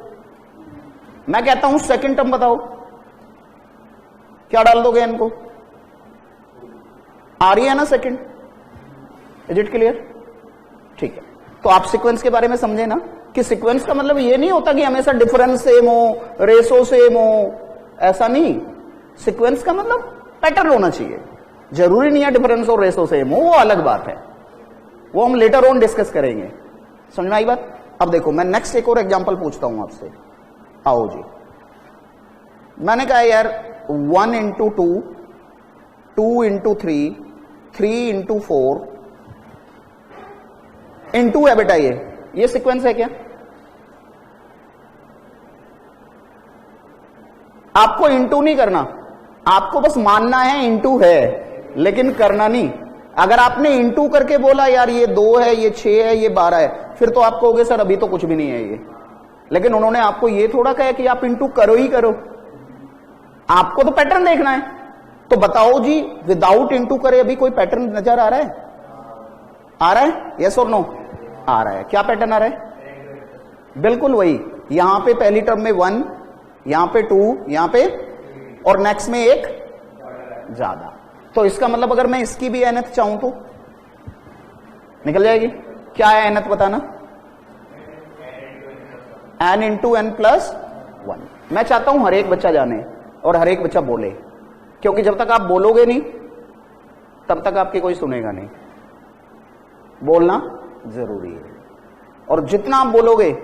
Speaker 1: मैं कहता हूं सेकंड टर्म बताओ, क्या डाल दोगे n को, आ रही है ना सेकंड। Is it clear? ठीक है, तो आप सीक्वेंस के बारे में समझे ना कि सीक्वेंस का मतलब ये नहीं होता कि हमेशा डिफरेंस सेम हो, रेशो सेम हो, ऐसा नहीं। सीक्वेंस का मतलब पैटर्न होना चाहिए, जरूरी नहीं है डिफरेंस और रेशो सेम हो, वो अलग बात है, वो हम लेटर ऑन डिस्कस करेंगे। समझ में आई बात? अब देखो मैं नेक्स्ट एक और एग्जांपल पूछता हूं आपसे। आओ जी, मैंने कहा यार 1 into 2, 2 into 3, 3 into 4 into है बेटा, ये सीक्वेंस है क्या? आपको इंटू नहीं करना, आपको बस मानना है इंटू है, लेकिन करना नहीं। अगर आपने इंटू करके बोला यार ये 2 है, ये 6 है, ये 12 है, फिर तो आप कहोगे सर अभी तो कुछ भी नहीं है ये। लेकिन उन्होंने आपको ये थोड़ा कहा कि आप इंटू करो ही करो, आपको तो पैटर्न देखना है। तो बताओ जी विदाउट इंटू करे अभी कोई पैटर्न नजर आ रहा है? आ रहा है? यस और नो? आ रहा है। क्या पैटर्न आ रहा है? बिल्कुल वही, यहां पे पहली टर्म में 1, यहां पे 2, यहां पे, और नेक्स्ट में एक ज्यादा। तो इसका मतलब अगर मैं इसकी भी nth चाहूं तो निकल जाएगी। क्या है nth बताना? n into n+1। मैं चाहता हूं हर एक बच्चा जाने और हर एक बच्चा बोले, क्योंकि जब तक आप बोलोगे नहीं तब तक आपकी कोई सुनेगा नहीं। बोलना जरूरी है, और जितना आप बोलोगे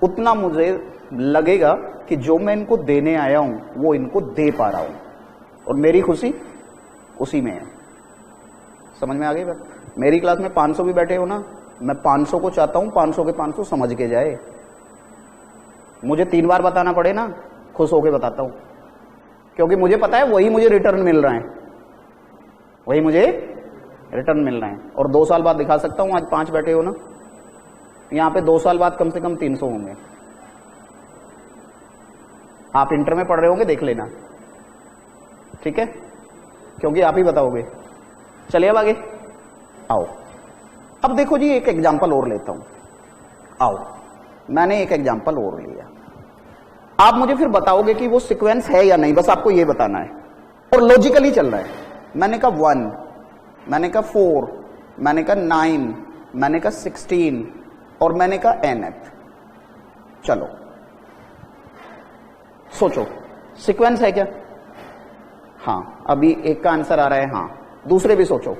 Speaker 1: उतना मुझे लगेगा कि जो मैं इनको देने आया हूं वो इनको दे पा रहा हूं, और मेरी खुशी उसी में है। समझ में आ गई बात? मेरी क्लास में 500 भी बैठे हो ना, मैं 500 को चाहता हूं 500 के 500 समझ के जाए। मुझे 3 बार बताना पड़े ना, खुश होके बताता हूं, क्योंकि मुझे पता है वही मुझे रिटर्न मिल रहा है, वही मुझे रिटर्न मिल रहा है। और 2 साल बाद दिखा सकता हूं, आज 5 बैठे हो ना, यहां पे 2 साल बाद कम से कम 300 होंगे। आप इंटर में पढ़ रहे होंगे, देख लेना, ठीक है, क्योंकि आप ही बताओगे। चलिए अब आगे आओ। अब देखो जी एक एग्जांपल और लेता हूं। आओ, मैंने एक एग्जांपल और लिया, आप मुझे फिर बताओगे कि वो सीक्वेंस है या नहीं, बस आपको ये बताना है, और लॉजिकली चल रहा है। मैंने कहा 1, मैंने कहा 4, मैंने कहा 9, मैंने कहा 16, और मैंने कहा nth। चलो सोचो, सीक्वेंस है क्या? हां, अभी एक का आंसर आ रहा है हां, दूसरे भी सोचो।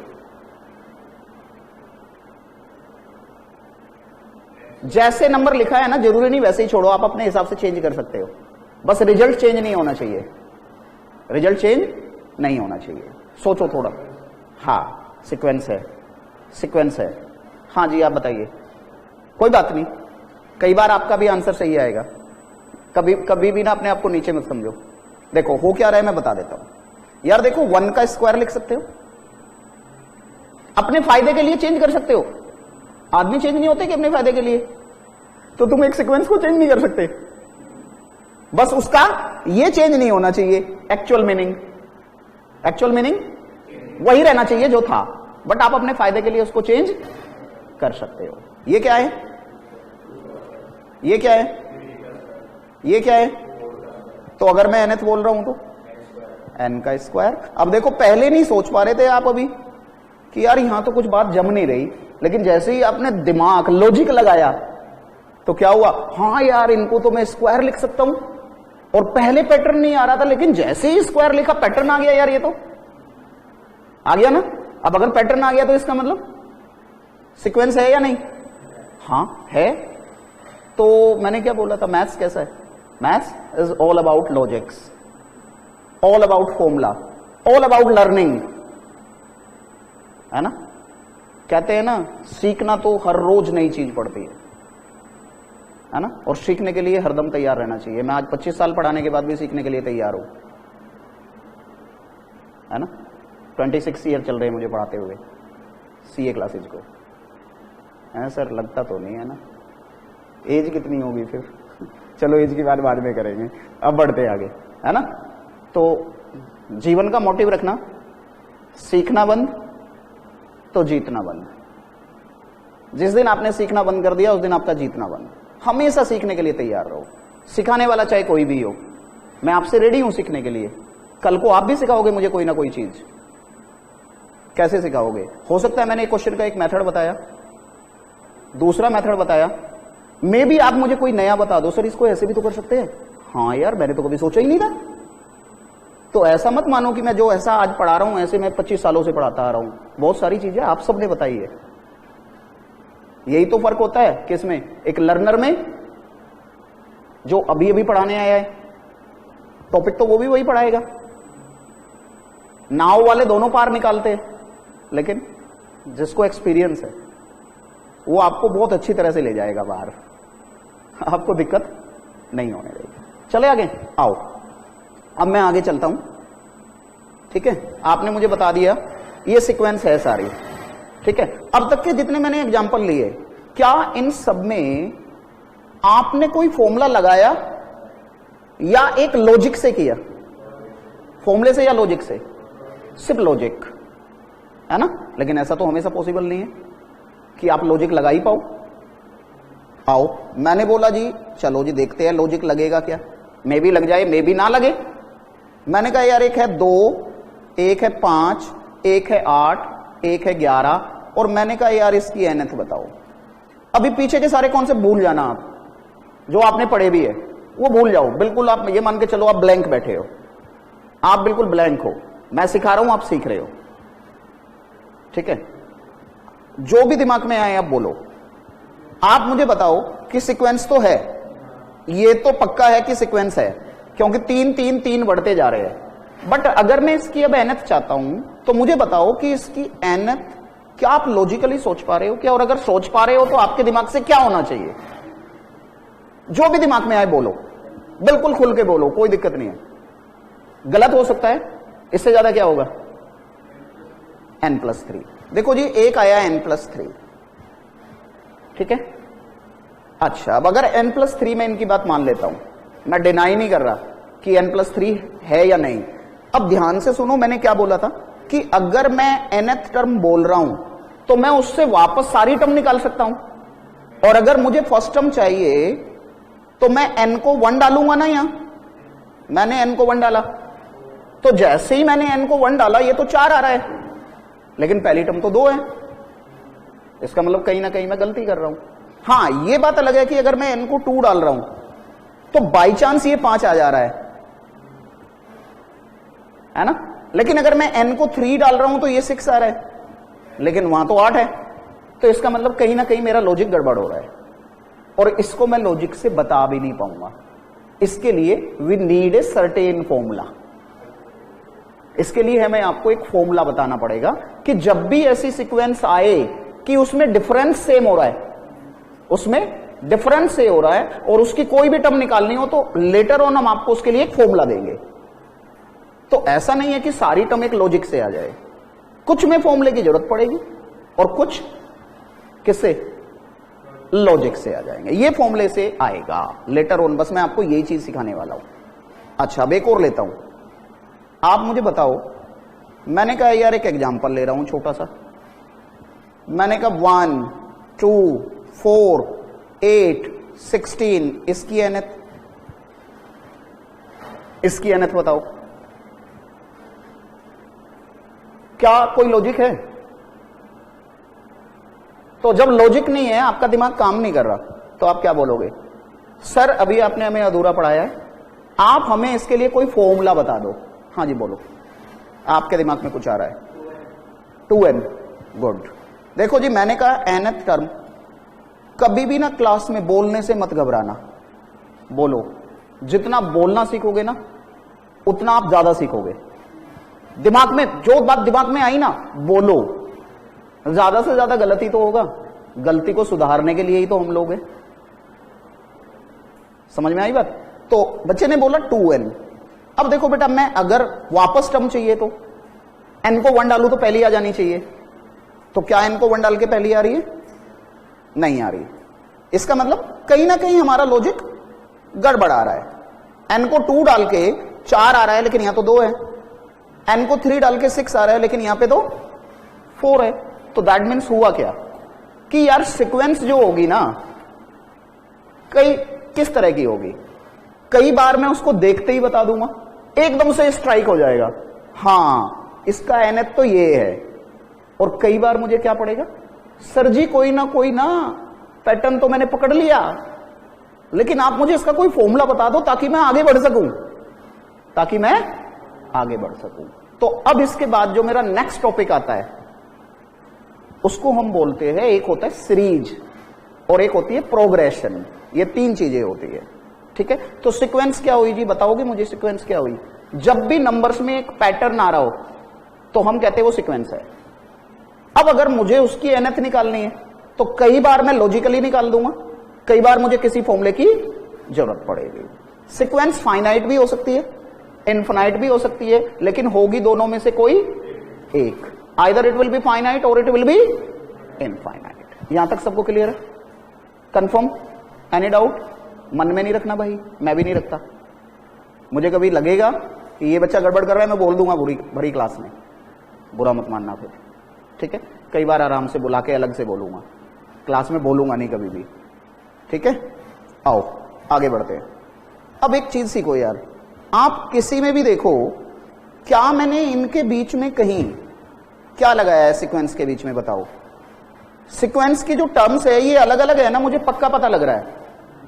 Speaker 1: जैसे नंबर लिखा है ना, जरूरी नहीं वैसे ही छोड़ो, आप अपने हिसाब से चेंज कर सकते हो, बस रिजल्ट चेंज नहीं होना चाहिए, रिजल्ट चेंज नहीं होना चाहिए। सोचो थोड़ा। हाँ सीक्वेंस है, सीक्वेंस है। हाँ जी आप बताइए। कोई बात नहीं, कई बार आपका भी आंसर सही आएगा, कभी कभी भी ना अपने आप को नीचे मत समझो। देखो हो क्या रहा है मैं बता देता हूं यार। देखो 1 का स्क्वायर लिख सकते हो, अपने फायदे के लिए चेंज कर सकते हो। आदमी चेंज नहीं होते कि अपने फायदे के लिए, तो तुम एक सीक्वेंस को चेंज नहीं कर सकते, बस उसका ये चेंज नहीं होना चाहिए। एक्चुअल मीनिंग वही रहना चाहिए जो था, बट आप अपने फायदे के लिए उसको चेंज कर सकते हो। ये क्या है? ये क्या है? ये क्या है? तो अगर मैं nth बोल रहा हूं तो n का स्क्वायर। अब देखो पहले नहीं सोच पा रहे थे आप अभी कि यार यहां तो कुछ बात जम नहीं रही, लेकिन जैसे ही आपने दिमाग लॉजिक लगाया तो क्या हुआ? हाँ यार इनको तो मैं स्क्वायर लिख सकता हूं, और पहले पैटर्न नहीं आ रहा था, लेकिन जैसे ही स्क्वायर लिखा पैटर्न आ गया। यार ये तो आ गया ना। अब अगर पैटर्न आ गया तो इसका मतलब सीक्वेंस है या नहीं? हाँ है। तो मैंने क्या बोला था, मैथ्स कैसा है? Maths is all about logics, all about formula, all about learning, है ना। कहते हैं ना सीखना तो हर रोज नई चीज पड़ती है ना, और सीखने के लिए हरदम तैयार रहना चाहिए। मैं आज 25 साल पढ़ाने के बाद भी सीखने के लिए तैयार हूं, है ना। 26 ईयर चल रहे हैं मुझे पढ़ाते हुए सीए क्लासेज को, है सर? लगता तो नहीं है ना। एज कितनी होगी फिर? चलो एज की बात बाद में करेंगे, अब बढ़ते आगे, है ना। तो जीवन का मोटिव रखना, सीखना बंद तो जीतना बंद। जिस दिन आपने सीखना बंद कर दिया उस दिन आपका जीतना बंद। हमेशा सीखने के लिए तैयार रहो, सिखाने वाला चाहे कोई भी हो। मैं आपसे रेडी हूं सीखने के लिए, कल को आप भी सिखाओगे मुझे कोई ना कोई चीज। कैसे सिखाओगे? हो सकता है मैंने एक क्वेश्चन का एक मेथड बताया, दूसरा मेथड बताया, मे भी आप मुझे कोई नया बता दो, सर इसको ऐसे भी तो कर सकते हैं। हाँ यार मैंने तो कभी सोचा ही नहीं था। तो ऐसा मत मानो कि मैं जो ऐसा आज पढ़ा रहा हूं ऐसे मैं 25 सालों से पढ़ाता आ रहा हूं। बहुत सारी चीजें आप सबने बताई है। यही तो फर्क होता है किसमें? एक लर्नर में जो अभी अभी पढ़ाने आया है, टॉपिक तो वो भी वही पढ़ाएगा, नाव वाले दोनों पार निकालते हैं, लेकिन जिसको एक्सपीरियंस है वो आपको बहुत अच्छी तरह से ले जाएगा बाहर, आपको दिक्कत नहीं होने देगी। चले आगे आओ, अब मैं आगे चलता हूं, ठीक है। आपने मुझे बता दिया ये सीक्वेंस है सारी, ठीक है। अब तक के जितने मैंने एग्जांपल लिए, क्या इन सब में आपने कोई फॉर्मूला लगाया या एक लॉजिक से किया? फॉर्मूले से या लॉजिक से? सिर्फ लॉजिक, है ना। लेकिन ऐसा तो हमेशा पॉसिबल नहीं है कि आप लॉजिक लगा ही पाओ। आओ मैंने बोला जी चलो जी देखते हैं लॉजिक लगेगा क्या, मे भी लग जाए मे भी ना लगे। मैंने कहा यार एक है 2, एक है 5, एक है 8, एक है 11, और मैंने कहा यार इसकी nth बताओ। अभी पीछे के सारे कौन से भूल जाना, आप जो आपने पढ़े भी है वो भूल जाओ बिल्कुल। आप ये मान के चलो आप ब्लैंक बैठे हो, आप बिल्कुल ब्लैंक हो, मैं सिखा रहा हूं आप सीख रहे हो, ठीक है। जो भी दिमाग में आए आप बोलो। आप मुझे बताओ कि सीक्वेंस तो है, ये तो पक्का है कि सीक्वेंस है, क्योंकि 3 3 3 बढ़ते जा रहे हैं। बट अगर मैं इसकी अब nth चाहता हूं तो मुझे बताओ कि इसकी nth क्या आप लॉजिकली सोच पा रहे हो क्या? और अगर सोच पा रहे हो तो आपके दिमाग से क्या होना चाहिए? जो भी दिमाग में आए बोलो, बिल्कुल खुल के बोलो, कोई दिक्कत नहीं है। गलत हो सकता है, इससे ज्यादा क्या होगा? n+3। देखो जी एक आया n+3, ठीक है। अच्छा अब अगर n+3 में इनकी बात मान लेता हूं, मैं डिनाई नहीं कर रहा कि n+3 है या नहीं। अब ध्यान से सुनो, मैंने क्या बोला था कि अगर मैं nth टर्म बोल रहा हूं तो मैं उससे वापस सारी टर्म निकाल सकता हूं, और अगर मुझे फर्स्ट टर्म चाहिए तो मैं n को 1 डालूंगा ना। यहां मैंने n को 1 डाला, तो जैसे ही मैंने n को 1 डाला ये तो 4 आ रहा है, लेकिन पहली टर्म तो 2 है। इसका मतलब कहीं ना कहीं मैं गलती कर रहा हूं। हाँ, ये बात अलग है कि अगर मैं n को 2 डाल रहा हूं तो बाई चांस ये 5 आ जा रहा है ना, लेकिन अगर मैं n को 3 डाल रहा हूं तो ये 6 आ रहा है, लेकिन वहां तो 8 है। तो इसका मतलब कहीं ना कहीं मेरा लॉजिक गड़बड़ हो रहा है, और इसको मैं लॉजिक से बता भी नहीं पाऊंगा। इसके लिए we need a certain formula. इसके लिए हमें आपको एक फॉर्मूला बताना पड़ेगा कि जब भी ऐसी सीक्वेंस आए कि उसमें डिफरेंस सेम हो रहा है, उसमें डिफरेंस से हो रहा है और उसकी कोई भी टर्म निकालनी हो, तो लेटर ऑन हम आपको उसके लिए एक फॉर्मूला देंगे। तो ऐसा नहीं है कि सारी टर्म एक लॉजिक से आ जाए, कुछ में फॉर्मूले की जरूरत पड़ेगी और कुछ किससे, लॉजिक से आ जाएंगे। ये फॉर्मूले से आएगा लेटर ऑन, बस मैं आपको यही चीज सिखाने वाला हूं। अच्छा, अब एक और लेता हूं, आप मुझे बताओ। मैंने कहा यार एक एग्जांपल ले रहा हूं छोटा सा। मैंने कहा 1 2 4 8 16, इसकी एनथ, इसकी एनथ बताओ। क्या कोई लॉजिक है? तो जब लॉजिक नहीं है, आपका दिमाग काम नहीं कर रहा, तो आप क्या बोलोगे? सर अभी आपने हमें अधूरा पढ़ाया है, आप हमें इसके लिए कोई फॉर्मूला बता दो। हाँ जी बोलो, आपके दिमाग में कुछ आ रहा है। 2n, good. देखो जी, मैंने कहा nth टर्म कभी भी ना क्लास में बोलने से मत घबराना। बोलो, जितना बोलना सीखोगे ना उतना आप ज्यादा सीखोगे। दिमाग में जो बात दिमाग में आई ना, बोलो। ज्यादा से ज्यादा गलती तो होगा, गलती को सुधारने के लिए ही तो हम लोग हैं। समझ में आई बात? तो बच्चे ने बोला 2n। अब देखो बेटा, मैं अगर वापस टर्म चाहिए तो n को 1 डालू तो पहली आ जानी चाहिए। तो क्या n को 1 डाल के पहली आ रही है? नहीं आ रही। इसका मतलब कहीं ना कहीं हमारा लॉजिक गड़बड़ आ रहा है। n को 2 डाल के 4 आ रहा है, लेकिन यहां तो 2 है। n को 3 डाल के 6 आ रहा है, लेकिन यहां पे तो 4 है। तो दैट मीन्स हुआ क्या कि यार सीक्वेंस जो होगी ना, कई किस तरह की होगी? कई बार मैं उसको देखते ही बता दूंगा, एकदम से स्ट्राइक हो जाएगा, हाँ इसका nth तो ये है। और कई बार मुझे क्या पड़ेगा, सर जी कोई ना पैटर्न तो मैंने पकड़ लिया, लेकिन आप मुझे इसका कोई फॉर्मूला बता दो ताकि मैं आगे बढ़ सकूं, ताकि मैं आगे बढ़ सकूं। तो अब इसके बाद जो मेरा नेक्स्ट टॉपिक आता है उसको हम बोलते हैं, एक होता है सीरीज और एक होती है प्रोग्रेशन। ये 3 चीजें होती है, ठीक है। तो सीक्वेंस क्या हुई जी, बताओगे मुझे सीक्वेंस क्या हुई? जब भी नंबर्स में एक पैटर्न आ रहा हो तो हम कहते हैं वो सीक्वेंस है। अब अगर मुझे उसकी nth निकालनी है तो कई बार मैं लॉजिकली निकाल दूंगा, कई बार मुझे किसी फॉर्मूले की जरूरत पड़ेगी। सीक्वेंस फाइनाइट भी हो सकती है, इनफाइनाइट भी हो सकती है, लेकिन होगी दोनों में से कोई एक। Either it will be finite और इट विल बी इनफाइनाइट। यहां तक सबको क्लियर है? कंफर्म? Any doubt? मन में नहीं रखना भाई, मैं भी नहीं रखता। मुझे कभी लगेगा कि ये बच्चा गड़बड़ कर रहा है, मैं बोल दूंगा भरी क्लास में, बुरा मत मानना फिर, ठीक है। कई बार आराम से बुला के अलग से बोलूंगा, क्लास में बोलूंगा नहीं कभी भी, ठीक है। आओ आगे बढ़ते हैं। अब एक चीज सीखो यार, आप किसी में भी देखो, क्या मैंने इनके बीच में कहीं क्या लगाया है सीक्वेंस के बीच में? बताओ। सीक्वेंस की जो टर्म्स है ये अलग अलग है ना, मुझे पक्का पता लग रहा है,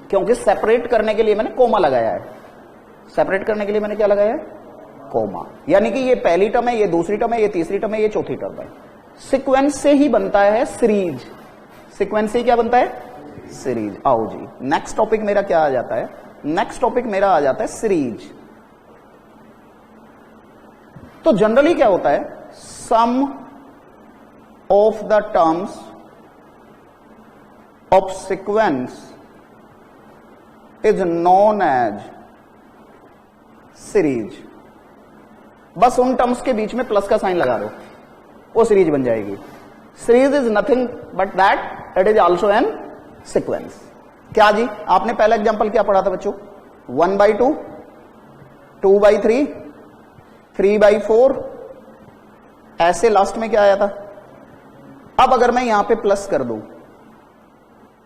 Speaker 1: क्योंकि सेपरेट करने के लिए मैंने कोमा लगाया है। सेपरेट करने के लिए मैंने क्या लगाया है? कोमा। यानी कि ये पहली टर्म है, ये दूसरी टर्म है, ये तीसरी टर्म है, ये चौथी टर्म है। सीक्वेंस से ही बनता है सीरीज। सीक्वेंस से ही क्या बनता है? सीरीज। आओ जी, नेक्स्ट टॉपिक मेरा क्या आ जाता है? नेक्स्ट टॉपिक मेरा आ जाता है सीरीज। तो जनरली क्या होता है, sum of the terms of sequence is known as series. बस उन टर्म्स के बीच में प्लस का साइन लगा दो, वो सीरीज बन जाएगी। Series is nothing but that it is also an sequence. क्या जी, आपने पहला एग्जांपल क्या पढ़ा था बच्चों? 1/2, 2/3, 3/4, ऐसे लास्ट में क्या आया था? अब अगर मैं यहां पे प्लस कर दूं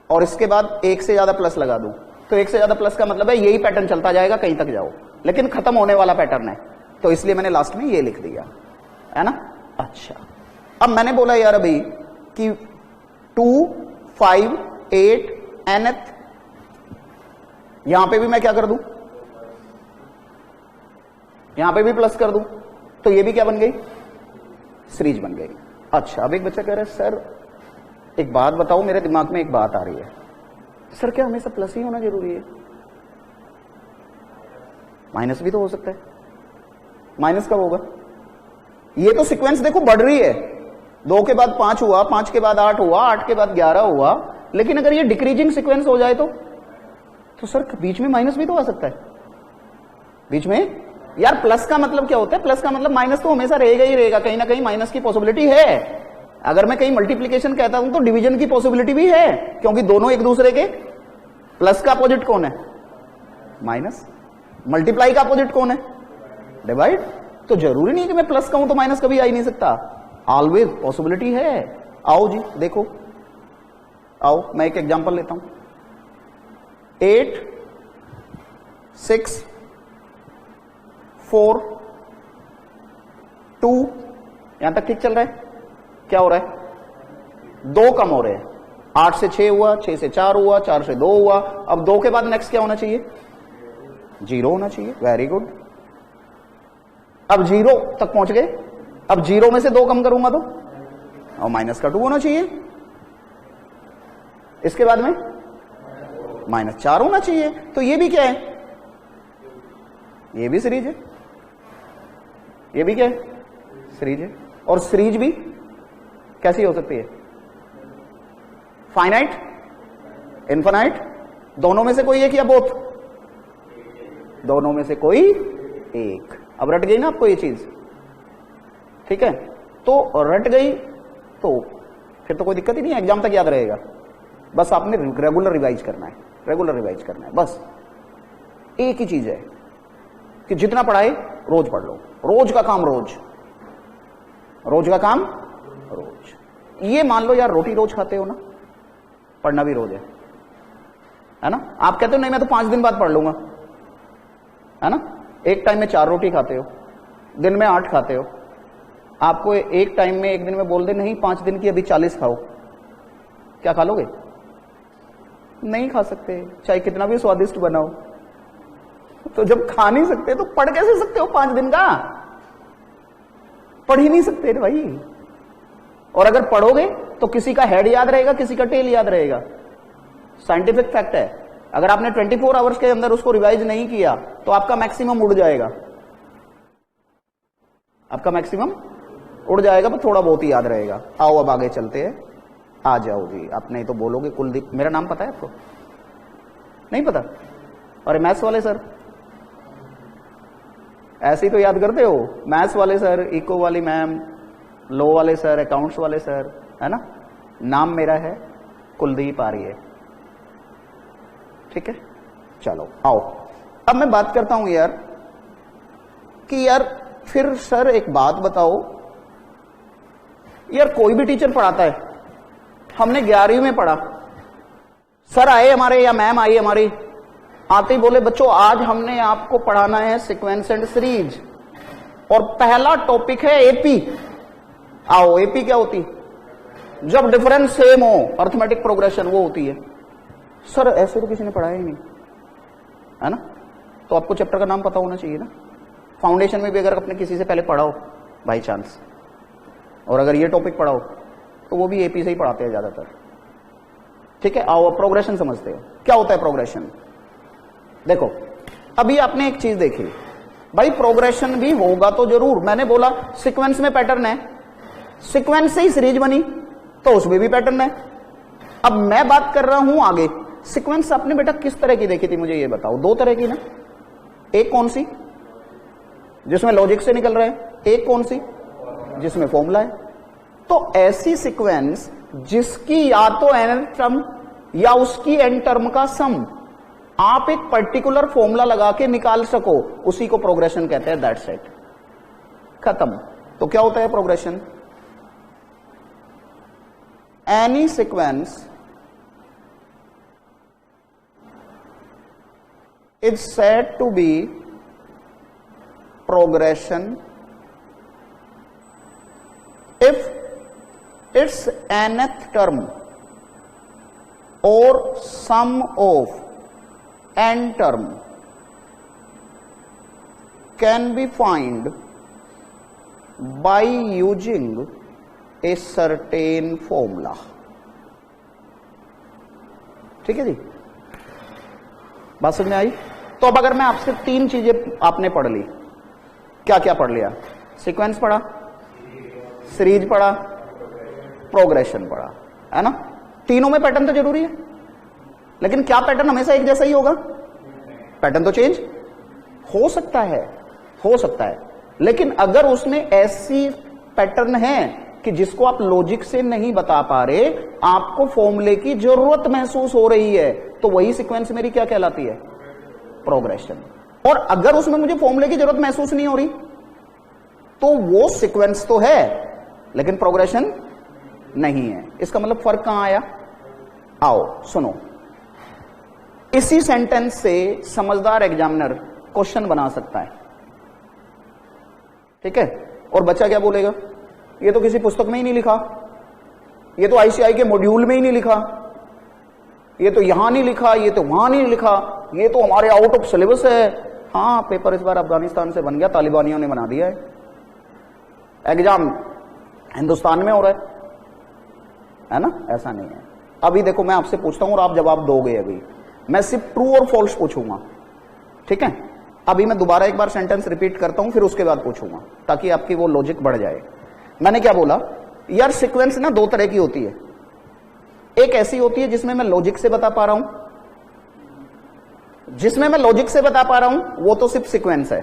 Speaker 1: और इसके बाद एक से ज्यादा प्लस लगा दूं, तो एक से ज्यादा प्लस का मतलब है यही पैटर्न चलता जाएगा, कहीं तक जाओ, लेकिन खत्म होने वाला पैटर्न है, तो इसलिए मैंने लास्ट में ये लिख दिया, है ना। अच्छा, अब मैंने बोला यार अभी कि 2, 5, 8, nth, यहां पे भी मैं क्या कर दूं, यहां पे भी प्लस कर दूं, तो ये भी क्या बन गई, सीरीज बन गई। अच्छा, अब एक बच्चा कह रहा है सर एक बात बताओ, मेरे दिमाग में एक बात आ रही है, सर क्या हमेशा प्लस ही होना जरूरी है? माइनस भी तो हो सकता है। माइनस कब होगा? ये तो सीक्वेंस देखो बढ़ रही है, 2 के बाद 5 हुआ, 5 के बाद 8 हुआ, 8 के बाद 11 हुआ, लेकिन अगर ये डिक्रीजिंग सीक्वेंस हो जाए तो सर बीच में माइनस भी तो आ सकता है। बीच में यार प्लस का मतलब क्या होता है? प्लस का मतलब माइनस तो हमेशा रहेगा ही रहेगा, कहीं ना कहीं माइनस की पॉसिबिलिटी है। अगर मैं कहीं मल्टीप्लीकेशन कहता हूं तो डिवीजन की पॉसिबिलिटी भी है, क्योंकि दोनों एक दूसरे के, प्लस का अपोजिट कौन है? माइनस। मल्टीप्लाई का अपोजिट कौन है? डिवाइड। तो जरूरी नहीं कि मैं प्लस कहूं तो माइनस कभी आ ही नहीं सकता, ऑलवेज पॉसिबिलिटी है। आओ जी देखो, आओ मैं एक एग्जांपल लेता हूं। 8 6 4 2, यहां तक ठीक चल रहा है? क्या हो रहा है? 2 कम हो रहे हैं, 8 से 6 हुआ, 6 से 4 हुआ, 4 से 2 हुआ। अब 2 के बाद नेक्स्ट क्या होना चाहिए? 0 होना चाहिए। Very good. अब 0 तक पहुंच गए, अब 0 में से 2 कम करूंगा तो और माइनस का 2 होना चाहिए। इसके बाद में -4 होना चाहिए। तो ये भी क्या है? ये भी सीरीज है। ये भी क्या है? सीरीज है। और सीरीज भी कैसी हो सकती है? फाइनाइट, इनफाइनाइट, दोनों में से कोई एक या बोथ? दोनों में से कोई एक। अब रट गई ना आपको ये चीज, ठीक है? तो रट गई तो फिर तो कोई दिक्कत ही नहीं है, एग्जाम तक याद रहेगा। बस आपने रेगुलर रिवाइज करना है, रेगुलर रिवाइज करना है। बस एक ही चीज है कि जितना पढ़ाए रोज पढ़ लो। रोज का काम रोज, रोज का काम रोज। ये मान लो यार रोटी रोज खाते हो ना, पढ़ना भी रोज है ना? आप कहते हो नहीं मैं तो 5 दिन बाद पढ़ लूंगा, है ना? एक टाइम में 4 रोटी खाते हो, दिन में 8 खाते हो। आपको एक टाइम में एक दिन में बोल दे नहीं 5 दिन की अभी 40 खाओ, क्या खा लोगे? नहीं खा सकते, चाहे कितना भी स्वादिष्ट बनाओ। तो जब खा नहीं सकते तो पढ़ कैसे सकते हो 5 दिन का? पढ़ ही नहीं सकते भाई। और अगर पढ़ोगे तो किसी का हेड याद रहेगा, किसी का टेल याद रहेगा। साइंटिफिक फैक्ट है। अगर आपने 24 आवर्स के अंदर उसको रिवाइज नहीं किया तो आपका मैक्सिमम उड़ जाएगा, आपका मैक्सिमम उड़ जाएगा, पर थोड़ा बहुत ही याद रहेगा। आओ अब आगे चलते हैं। आ जाओ जी। आप नहीं तो बोलोगे कुलदीप, मेरा नाम पता है आपको? नहीं पता? अरे मैथ्स वाले सर, ऐसे ही तो याद करते हो। मैथ्स वाले सर, इको वाली मैम, लो वाले सर, अकाउंट्स वाले सर, है ना? नाम मेरा है कुलदीप आर्य, ठीक है? चलो आओ अब मैं बात करता हूं यार कि यार फिर सर एक बात बताओ यार, कोई भी टीचर पढ़ाता है, हमने 11वीं में पढ़ा, सर आए हमारे या मैम आई हमारी, आते ही बोले बच्चों आज हमने आपको पढ़ाना है सीक्वेंस एंड सीरीज, और पहला टॉपिक है एपी। आओ, एपी क्या होती? जब डिफरेंस सेम हो, अर्थमेटिक प्रोग्रेशन वो होती है। सर ऐसे तो किसी ने पढ़ाया ही नहीं, है ना? तो आपको चैप्टर का नाम पता होना चाहिए ना। फाउंडेशन में भी अगर अपने किसी से पहले पढ़ाओ बाई चांस, और अगर ये टॉपिक पढ़ाओ तो वो भी एपी से ही पढ़ाते हैं ज्यादातर, ठीक है? आओ प्रोग्रेशन समझते हो, क्या होता है प्रोग्रेशन। देखो अभी आपने एक चीज देखी भाई, प्रोग्रेशन भी होगा तो जरूर। मैंने बोला सीक्वेंस में पैटर्न है, सीक्वेंस से ही सीरीज बनी तो उसमें भी पैटर्न है। अब मैं बात कर रहा हूं आगे, सीक्वेंस आपने बेटा किस तरह की देखी थी मुझे ये बताओ? 2 तरह की ना। एक कौन सी? जिसमें लॉजिक से निकल रहे हैं। एक कौन सी? जिसमें फॉर्मूला है। तो ऐसी सीक्वेंस जिसकी या तो n टर्म या उसकी n टर्म का सम आप एक पर्टिकुलर फॉर्मूला लगा के निकाल सको, उसी को प्रोग्रेशन कहते हैं। दैट्स इट, खत्म। तो क्या होता है progression? Any sequence is said to be progression if its nth term और sum of n term can be find by using a certain formula. ठीक है जी, बात समझ में आई? तो अब अगर मैं आपसे तीन चीजें आपने पढ़ ली, क्या क्या पढ़ लिया? सीक्वेंस पढ़ा, सीरीज पढ़ा, प्रोग्रेशन पढ़ा, है ना? तीनों में पैटर्न तो जरूरी है, लेकिन क्या पैटर्न हमेशा एक जैसा ही होगा? पैटर्न तो चेंज हो सकता है, हो सकता है, लेकिन अगर उसमें ऐसी पैटर्न है कि जिसको आप लॉजिक से नहीं बता पा रहे, आपको फॉर्मूले की जरूरत महसूस हो रही है, तो वही सीक्वेंस मेरी क्या कहलाती है? प्रोग्रेशन। और अगर उसमें मुझे फॉर्मूले की जरूरत महसूस नहीं हो रही, तो वो सीक्वेंस तो है लेकिन प्रोग्रेशन नहीं है। इसका मतलब फर्क कहां आया? आओ सुनो, इसी सेंटेंस से समझदार एग्जामिनर क्वेश्चन बना सकता है, ठीक है? और बच्चा क्या बोलेगा? ये तो किसी पुस्तक में ही नहीं लिखा, ये तो आईसीआई के मॉड्यूल में ही नहीं लिखा, ये तो यहां नहीं लिखा, ये तो वहां नहीं लिखा, ये तो हमारे आउट ऑफ सिलेबस है। हाँ, पेपर इस बार अफगानिस्तान से बन गया, तालिबानियों ने बना दिया है। एग्जाम हिंदुस्तान में हो रहा है ना? ऐसा नहीं है। अभी देखो, मैं आपसे पूछता हूं और आप जवाब दोगे। अभी मैं सिर्फ ट्रू और फॉल्स पूछूंगा, ठीक है? अभी मैं दोबारा एक बार सेंटेंस रिपीट करता हूं, फिर उसके बाद पूछूंगा, ताकि आपकी वो लॉजिक बढ़ जाए। मैंने क्या बोला? यार सीक्वेंस ना दो तरह की होती है। एक ऐसी होती है जिसमें मैं लॉजिक से बता पा रहा हूं, जिसमें मैं लॉजिक से बता पा रहा हूं वो तो सिर्फ सीक्वेंस है।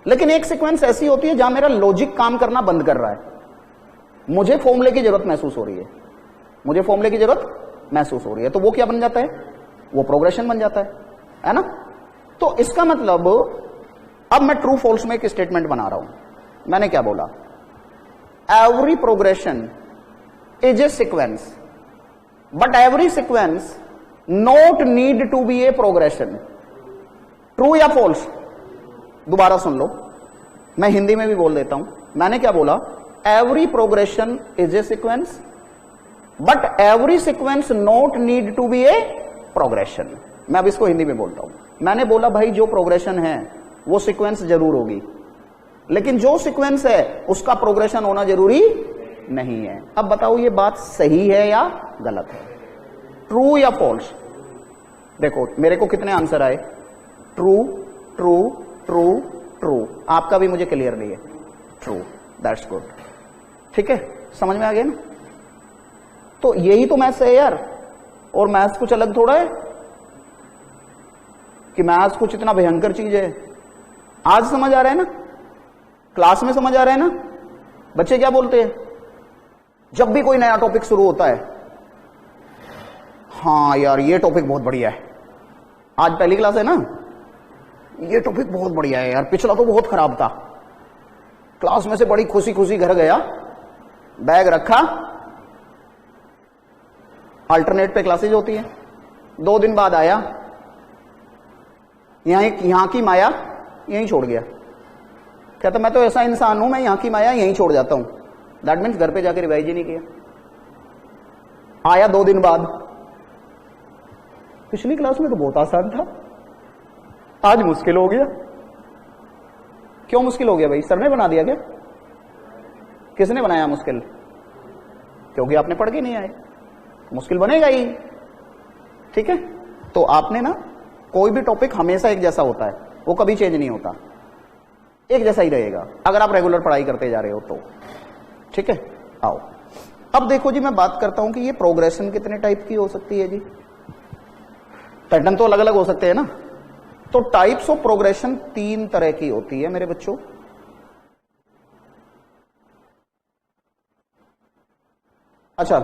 Speaker 1: लेकिन एक सीक्वेंस ऐसी होती है जहां मेरा लॉजिक काम करना बंद कर रहा है, मुझे फॉर्मूले की जरूरत महसूस हो रही है, मुझे फॉर्मूले की जरूरत महसूस हो रही है, तो वो क्या बन जाता है? वो प्रोग्रेशन बन जाता है ना? तो इसका मतलब अब मैं ट्रू फॉल्स में एक स्टेटमेंट बना रहा हूं। मैंने क्या बोला? Every progression is a sequence, but every sequence not need to be a progression. True या फॉल्स? दोबारा सुन लो, मैं हिंदी में भी बोल देता हूं। मैंने क्या बोला? Every progression is a sequence, but every sequence not need to be a progression. मैं अब इसको हिंदी में बोलता हूं। मैंने बोला भाई जो प्रोग्रेशन है वो सीक्वेंस जरूर होगी, लेकिन जो सीक्वेंस है उसका प्रोग्रेशन होना जरूरी नहीं है। अब बताओ ये बात सही है या गलत है? ट्रू या फॉल्स? देखो मेरे को कितने आंसर आए? True, true, true, true. आपका भी मुझे क्लियर नहीं है। True, that's good. ठीक है, समझ में आ गया ना? तो यही तो मैथ्स है यार, और मैथ्स कुछ अलग थोड़ा है कि मैथ्स कुछ इतना भयंकर चीज है। आज समझ आ रहा है ना? क्लास में समझ आ रहा है ना? बच्चे क्या बोलते हैं जब भी कोई नया टॉपिक शुरू होता है? हाँ यार ये टॉपिक बहुत बढ़िया है, आज पहली क्लास है ना, ये टॉपिक बहुत बढ़िया है यार, पिछला तो बहुत खराब था। क्लास में से बड़ी खुशी खुशी घर गया, बैग रखा, अल्टरनेट पे क्लासेज होती है, 2 दिन बाद आया, यहां की माया यहीं छोड़ गया। कहता मैं तो ऐसा इंसान हूं, मैं यहां की माया यहीं छोड़ जाता हूं। दैट मीन्स घर पे जाकर रिवाइज ही नहीं किया। आया 2 दिन बाद, पिछली क्लास में तो बहुत आसान था, आज मुश्किल हो गया। क्यों मुश्किल हो गया भाई? सर ने बना दिया क्या? किसने बनाया मुश्किल? क्योंकि आपने पढ़ के नहीं आए, मुश्किल बनेगा ही। ठीक है, तो आपने ना, कोई भी टॉपिक हमेशा एक जैसा होता है, वो कभी चेंज नहीं होता, एक जैसा ही रहेगा अगर आप रेगुलर पढ़ाई करते जा रहे हो तो। ठीक है, आओ अब देखो जी, मैं बात करता हूं कि ये प्रोग्रेशन कितने टाइप की हो सकती है जी। पैटर्न तो अलग अलग हो सकते हैं ना। तो टाइप्स ऑफ प्रोग्रेशन 3 तरह की होती है मेरे बच्चों। अच्छा,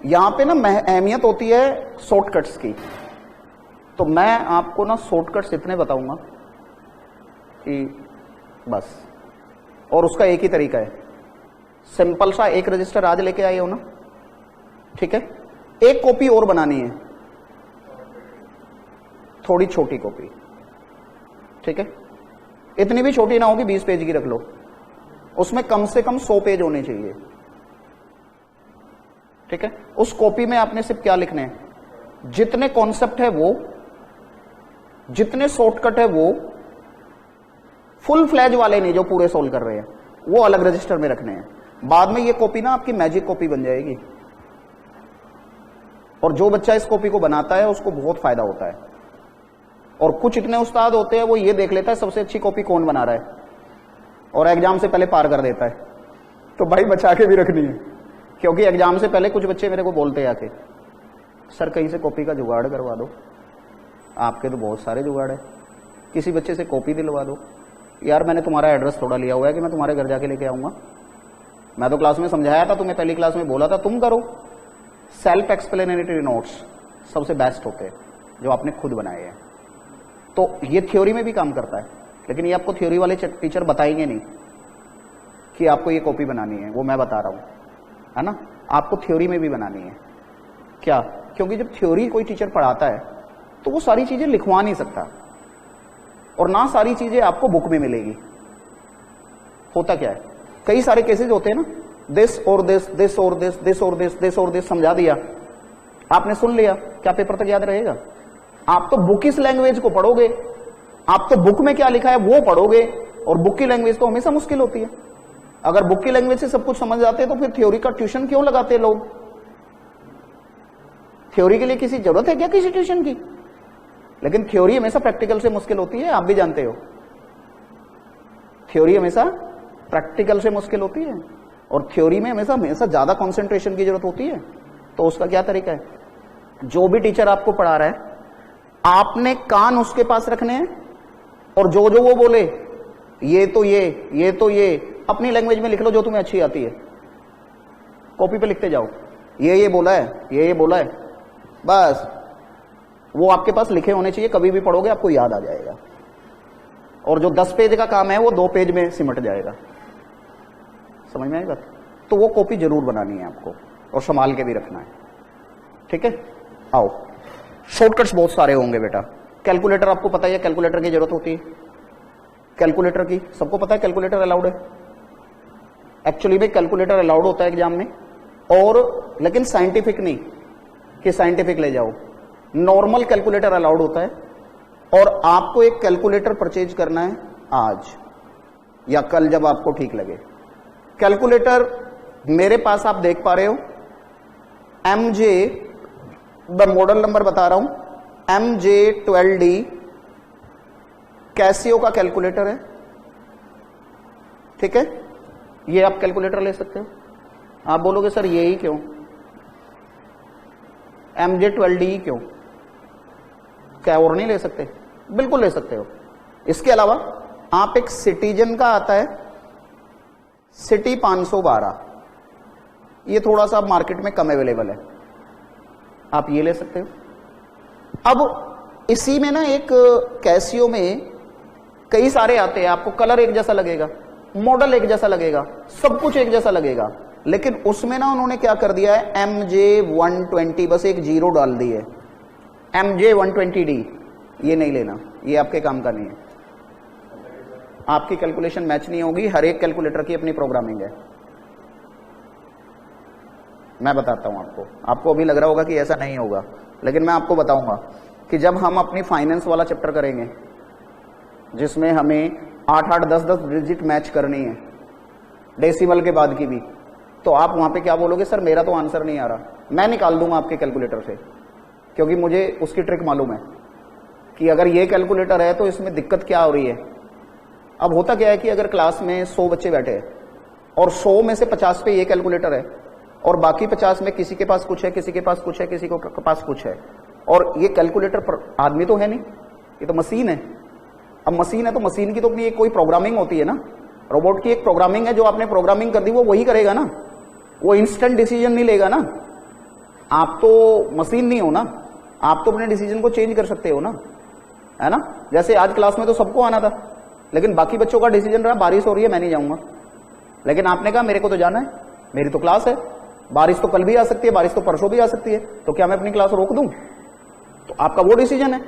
Speaker 1: यहां पे ना अहमियत होती है शॉर्टकट्स की, तो मैं आपको ना शॉर्टकट्स इतने बताऊंगा कि बस, और उसका एक ही तरीका है। सिंपल सा एक रजिस्टर आज लेके आए हो ना, ठीक है, एक कॉपी और बनानी है, थोड़ी छोटी कॉपी, ठीक है, इतनी भी छोटी ना होगी, 20 पेज की रख लो, उसमें कम से कम 100 पेज होने चाहिए। ठीक है। उस कॉपी में आपने सिर्फ क्या लिखने हैं, जितने कॉन्सेप्ट है वो, जितने शॉर्टकट है वो, फुल फ्लैज वाले नहीं जो पूरे सोल्व कर रहे हैं, वो अलग रजिस्टर में रखने हैं। बाद में ये कॉपी ना आपकी मैजिक कॉपी बन जाएगी, और जो बच्चा इस कॉपी को बनाता है उसको बहुत फायदा होता है। और कुछ इतने उस्ताद होते हैं वो ये देख लेता है सबसे अच्छी कॉपी कौन बना रहा है, और एग्जाम से पहले पार कर देता है। तो भाई बचा के भी रखनी है, क्योंकि एग्जाम से पहले कुछ बच्चे मेरे को बोलते हैं आके, सर कहीं से कॉपी का जुगाड़ करवा दो। आपके तो बहुत सारे जुगाड़ है, किसी बच्चे से कॉपी दिलवा दो। यार मैंने तुम्हारा एड्रेस थोड़ा लिया हुआ है कि मैं तुम्हारे घर जाके लेके आऊंगा, मैं तो क्लास में समझाया था, तुम्हें पहली क्लास में बोला था तुम करो। सेल्फ एक्सप्लेनेटरी नोट्स सबसे बेस्ट होते हैं जो आपने खुद बनाए हैं। तो ये थ्योरी में भी काम करता है, लेकिन ये आपको थ्योरी वाले टीचर बताएंगे नहीं कि आपको ये कॉपी बनानी है, वो मैं बता रहा हूं, है ना। आपको थ्योरी में भी बनानी है। क्या? क्योंकि जब थ्योरी कोई टीचर पढ़ाता है तो वो सारी चीजें लिखवा नहीं सकता, और ना सारी चीजें आपको बुक में मिलेगी। होता क्या है, कई सारे केसेस होते हैं ना, दिस और दिस, दिस और दिस, दिस और दिस, दिस और दिस, समझा दिया, आपने सुन लिया, क्या पेपर तक याद रहेगा? आप तो बुक इस लैंग्वेज को पढ़ोगे, आप तो बुक में क्या लिखा है वो पढ़ोगे, और बुक की लैंग्वेज तो हमेशा मुश्किल होती है। अगर बुक की लैंग्वेज से सब कुछ समझ जाते हैं तो फिर थ्योरी का ट्यूशन क्यों लगाते हैं लोग? थ्योरी के लिए किसी जरूरत है क्या किसी ट्यूशन की? लेकिन थ्योरी हमेशा प्रैक्टिकल से मुश्किल होती है, आप भी जानते हो। थ्योरी हमेशा प्रैक्टिकल से मुश्किल होती है, और थ्योरी में हमेशा ज्यादा कंसंट्रेशन की जरूरत होती है। तो उसका क्या तरीका है? जो भी टीचर आपको पढ़ा रहा है आपने कान उसके पास रखने हैं, और जो जो वो बोले ये तो ये तो ये अपनी लैंग्वेज में लिख लो जो तुम्हें अच्छी आती है, कॉपी पे लिखते जाओ, ये बोला है, ये बोला है, बस वो आपके पास लिखे होने चाहिए, कभी भी पढ़ोगे आपको याद आ जाएगा। और जो 10 पेज का काम है वो 2 पेज में सिमट जाएगा। समझ में आई बात? तो वो कॉपी जरूर बनानी है आपको, और संभाल के भी रखना है, ठीक है। आओ, शॉर्टकट्स बहुत सारे होंगे बेटा। कैलकुलेटर आपको पता है, कैलकुलेटर की जरूरत होती है, कैलकुलेटर की सबको पता है, कैलकुलेटर अलाउड है। एक्चुअली में कैलकुलेटर अलाउड होता है एग्जाम में, और लेकिन साइंटिफिक नहीं कि साइंटिफिक ले जाओ, नॉर्मल कैलकुलेटर अलाउड होता है। और आपको एक कैलकुलेटर परचेज करना है आज या कल, जब आपको ठीक लगे। कैलकुलेटर मेरे पास आप देख पा रहे हो, MJ, द मॉडल नंबर बता रहा हूं, MJ12D कैसियो का कैलकुलेटर है, ठीक है। ये आप कैलकुलेटर ले सकते हो। आप बोलोगे सर ये ही क्यों, MJ12D क्यों, क्या और नहीं ले सकते? बिल्कुल ले सकते हो। इसके अलावा आप एक सिटीजन का आता है, सिटी 512, ये थोड़ा सा मार्केट में कम अवेलेबल है, आप ये ले सकते हो। अब इसी में ना एक कैसियो में कई सारे आते हैं, आपको कलर एक जैसा लगेगा, मॉडल एक जैसा लगेगा, सब कुछ एक जैसा लगेगा, लेकिन उसमें ना उन्होंने क्या कर दिया है, MJ120, बस एक जीरो डाल दी है, MJ120D, ये नहीं लेना, ये आपके काम का नहीं है, आपकी कैलकुलेशन मैच नहीं होगी। हर एक कैलकुलेटर की अपनी प्रोग्रामिंग है। मैं बताता हूं आपको अभी लग रहा होगा कि ऐसा नहीं होगा, लेकिन मैं आपको बताऊंगा कि जब हम अपनी फाइनेंस वाला चैप्टर करेंगे, जिसमें हमें 8-8, 10-10 डिजिट मैच करनी है, डेसिमल के बाद की भी, तो आप वहां पे क्या बोलोगे, सर मेरा तो आंसर नहीं आ रहा। मैं निकाल दूंगा आपके कैलकुलेटर से, क्योंकि मुझे उसकी ट्रिक मालूम है कि अगर ये कैलकुलेटर है तो इसमें दिक्कत क्या हो रही है। अब होता क्या है कि अगर क्लास में 100 बच्चे बैठे हैं और 100 में से 50 पे ये कैलकुलेटर है, और बाकी 50 में किसी के पास कुछ है, किसी के पास कुछ है, किसी के पास कुछ है, और ये कैलकुलेटर पर आदमी तो है नहीं, ये तो मशीन है। अब मशीन है तो मशीन की तो अपनी एक कोई प्रोग्रामिंग होती है ना, रोबोट की एक प्रोग्रामिंग है, जो आपने प्रोग्रामिंग कर दी वो वही करेगा ना, वो इंस्टेंट डिसीजन नहीं लेगा ना। आप तो मशीन नहीं हो ना, आप तो अपने डिसीजन को चेंज कर सकते हो ना, है ना। जैसे आज क्लास में तो सबको आना था, लेकिन बाकी बच्चों का डिसीजन रहा बारिश हो रही है मैं नहीं जाऊंगा, लेकिन आपने कहा मेरे को तो जाना है, मेरी तो क्लास है, बारिश तो कल भी आ सकती है, बारिश तो परसों भी आ सकती है, तो क्या मैं अपनी क्लास रोक दूं? तो आपका वो डिसीजन है।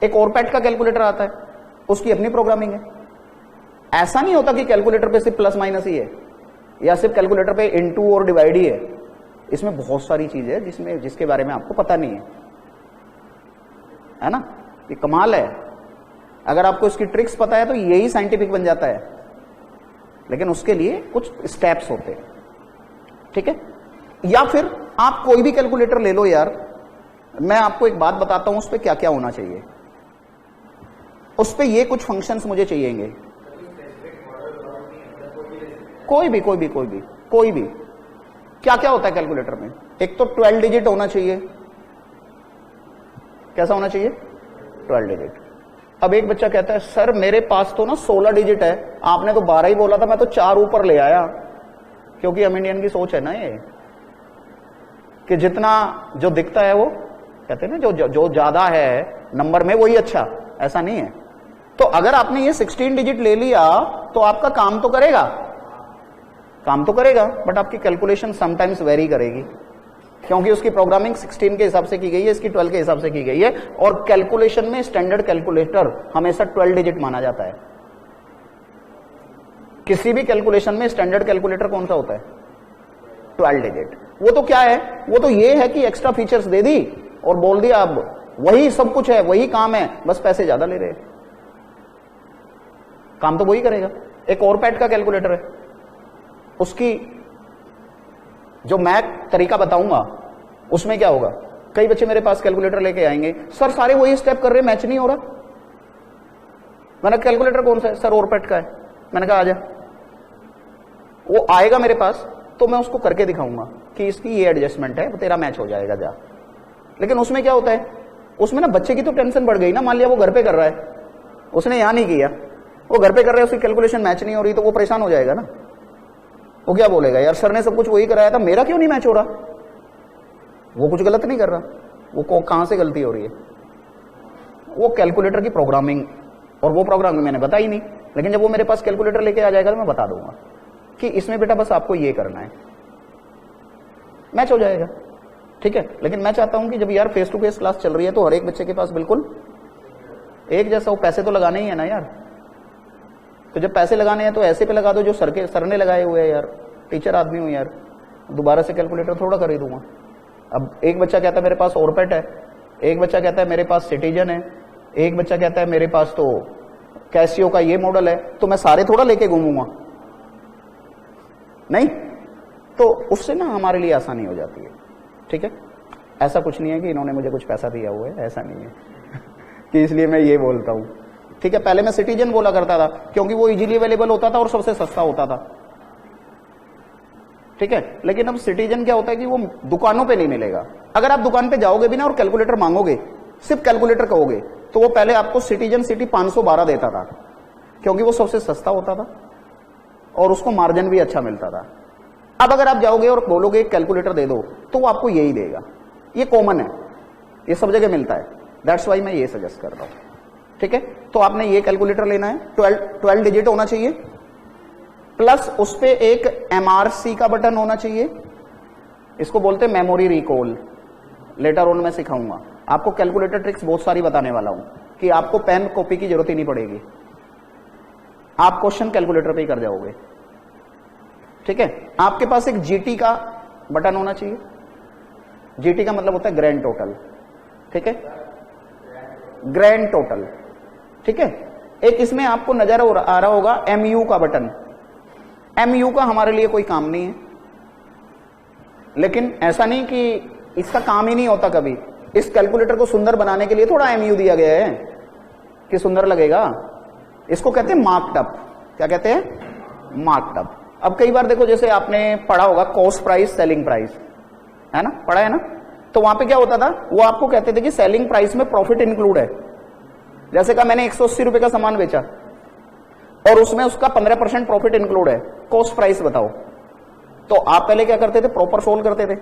Speaker 1: एक और पैट का कैलकुलेटर आता है, उसकी अपनी प्रोग्रामिंग है। ऐसा नहीं होता कि कैलकुलेटर पे सिर्फ प्लस माइनस ही है, या सिर्फ कैलकुलेटर पे इनटू और डिवाइड ही है। इसमें बहुत सारी चीजें है जिसके बारे में आपको पता नहीं है ना। ये कमाल है, अगर आपको इसकी ट्रिक्स पता है तो यही साइंटिफिक बन जाता है, लेकिन उसके लिए कुछ स्टेप्स होते हैं, ठीक है। या फिर आप कोई भी कैलकुलेटर ले लो यार, मैं आपको एक बात बताता हूं उस पर क्या क्या होना चाहिए। उस पर ये कुछ फंक्शंस मुझे चाहिएंगे, कोई भी क्या क्या होता है कैलकुलेटर में। एक तो 12 डिजिट होना चाहिए। कैसा होना चाहिए? 12 डिजिट। अब एक बच्चा कहता है सर मेरे पास तो ना 16 डिजिट है, आपने तो 12 ही बोला था, मैं तो 4 ऊपर ले आया। क्योंकि हम इंडियन की सोच है ना ये कि जितना जो दिखता है वो कहते हैं ना जो ज्यादा है नंबर में वही अच्छा, ऐसा नहीं है। तो अगर आपने ये 16 डिजिट ले लिया तो आपका काम तो करेगा, बट आपकी कैलकुलेशन समटाइम्स वेरी करेगी, क्योंकि उसकी प्रोग्रामिंग 16 के हिसाब से की गई है, इसकी 12 के हिसाब से की गई है। और कैलकुलेशन में स्टैंडर्ड कैलकुलेटर हमेशा 12 डिजिट माना जाता है। किसी भी कैलकुलेशन में स्टैंडर्ड कैलकुलेटर कौन सा होता है? 12 डिजिट। वो तो क्या है? वो तो ये है कि एक्स्ट्रा फीचर्स दे दी और बोल दिया अब वही सब कुछ है, वही काम है, बस पैसे ज्यादा ले रहे हैं। काम तो वही करेगा। एक और पैट का कैलकुलेटर है, उसकी जो मैं तरीका बताऊंगा उसमें क्या होगा। कई बच्चे मेरे पास कैलकुलेटर लेके आएंगे, सर सारे वही स्टेप कर रहे हैं, मैच नहीं हो रहा। मैंने कैलकुलेटर कौन सा है? सर और पैट का है। मैंने कहा आजा। वो आएगा मेरे पास तो मैं उसको करके दिखाऊंगा कि इसकी ये एडजस्टमेंट है, तेरा मैच हो जाएगा जा। लेकिन उसमें क्या होता है, उसमें ना बच्चे की तो टेंशन बढ़ गई ना। मान लिया वो घर पे कर रहा है, उसने यहां नहीं किया, वो घर पे कर रहा है, उसकी कैलकुलेशन मैच नहीं हो रही, तो वो परेशान हो जाएगा ना। वो क्या बोलेगा, यार सर ने सब कुछ वही कराया था, मेरा क्यों नहीं मैच हो रहा। वो कुछ गलत नहीं कर रहा, वो कहां से गलती हो रही है? वो कैलकुलेटर की प्रोग्रामिंग, और वो प्रोग्रामिंग मैंने बताई नहीं। लेकिन जब वो मेरे पास कैलकुलेटर लेके आ जाएगा तो मैं बता दूंगा कि इसमें बेटा बस आपको ये करना है, मैच हो जाएगा, ठीक है। लेकिन मैं चाहता हूं कि जब यार फेस टू फेस क्लास चल रही है तो हर एक बच्चे के पास बिल्कुल एक जैसा, वो पैसे तो लगाने ही है ना यार। तो जब पैसे लगाने हैं तो ऐसे पे लगा दो जो सर ने लगाए हुए हैं यार। टीचर आदमी हूं यार, दोबारा से कैलकुलेटर थोड़ा खरीदूंगा। अब एक बच्चा कहता है मेरे पास ओरपेट है, एक बच्चा कहता है मेरे पास सिटीजन है, एक बच्चा कहता है मेरे पास तो कैसियो का ये मॉडल है, तो मैं सारे थोड़ा लेके घूमूंगा नहीं। तो उससे ना हमारे लिए आसानी हो जाती है, ठीक है। ऐसा कुछ नहीं है कि इन्होंने मुझे कुछ पैसा दिया हुआ है, ऐसा नहीं है कि इसलिए मैं ये बोलता हूं, ठीक है। पहले मैं सिटीजन बोला करता था क्योंकि वो इजीली अवेलेबल होता था और सबसे सस्ता होता था, ठीक है। लेकिन अब सिटीजन क्या होता है कि वो दुकानों पे नहीं मिलेगा। अगर आप दुकान पे जाओगे भी ना और कैलकुलेटर मांगोगे, सिर्फ कैलकुलेटर कहोगे, तो वो पहले आपको सिटीजन सिटी 512 देता था, क्योंकि वो सबसे सस्ता होता था और उसको मार्जिन भी अच्छा मिलता था। अब अगर आप जाओगे और बोलोगे कैलकुलेटर दे दो, तो वो आपको यही देगा। ये कॉमन है, ये सब जगह मिलता है, दैट्स वाई मैं ये सजेस्ट कर रहा हूं, ठीक है। तो आपने ये कैलकुलेटर लेना है, 12 डिजिट होना चाहिए, प्लस उस पे एक MRC का बटन होना चाहिए। इसको बोलते हैं मेमोरी रिकॉल। लेटर ऑन मैं सिखाऊंगा आपको, कैलकुलेटर ट्रिक्स बहुत सारी बताने वाला हूं कि आपको पेन कॉपी की जरूरत ही नहीं पड़ेगी, आप क्वेश्चन कैलकुलेटर पे ही कर जाओगे, ठीक है। आपके पास एक GT का बटन होना चाहिए। GT का मतलब होता है ग्रैंड टोटल, ठीक है, ग्रैंड टोटल, ठीक है। एक इसमें आपको नजर आ रहा होगा MU का बटन। MU का हमारे लिए कोई काम नहीं है, लेकिन ऐसा नहीं कि इसका काम ही नहीं होता कभी। इस कैलकुलेटर को सुंदर बनाने के लिए थोड़ा MU दिया गया है कि सुंदर लगेगा। इसको कहते हैं मार्कअप। क्या कहते हैं? मार्कअप। अब कई बार देखो, जैसे आपने पढ़ा होगा कॉस्ट प्राइस सेलिंग प्राइस, है ना, पढ़ा है ना। तो वहां पे क्या होता था, वो आपको कहते थे कि सेलिंग प्राइस में प्रॉफिट इंक्लूड है। जैसे कहा मैंने 180 रुपए का सामान बेचा और उसमें उसका 15% प्रॉफिट इंक्लूड है, कॉस्ट प्राइस बताओ। तो आप पहले क्या करते थे, प्रॉपर सोल्व करते थे,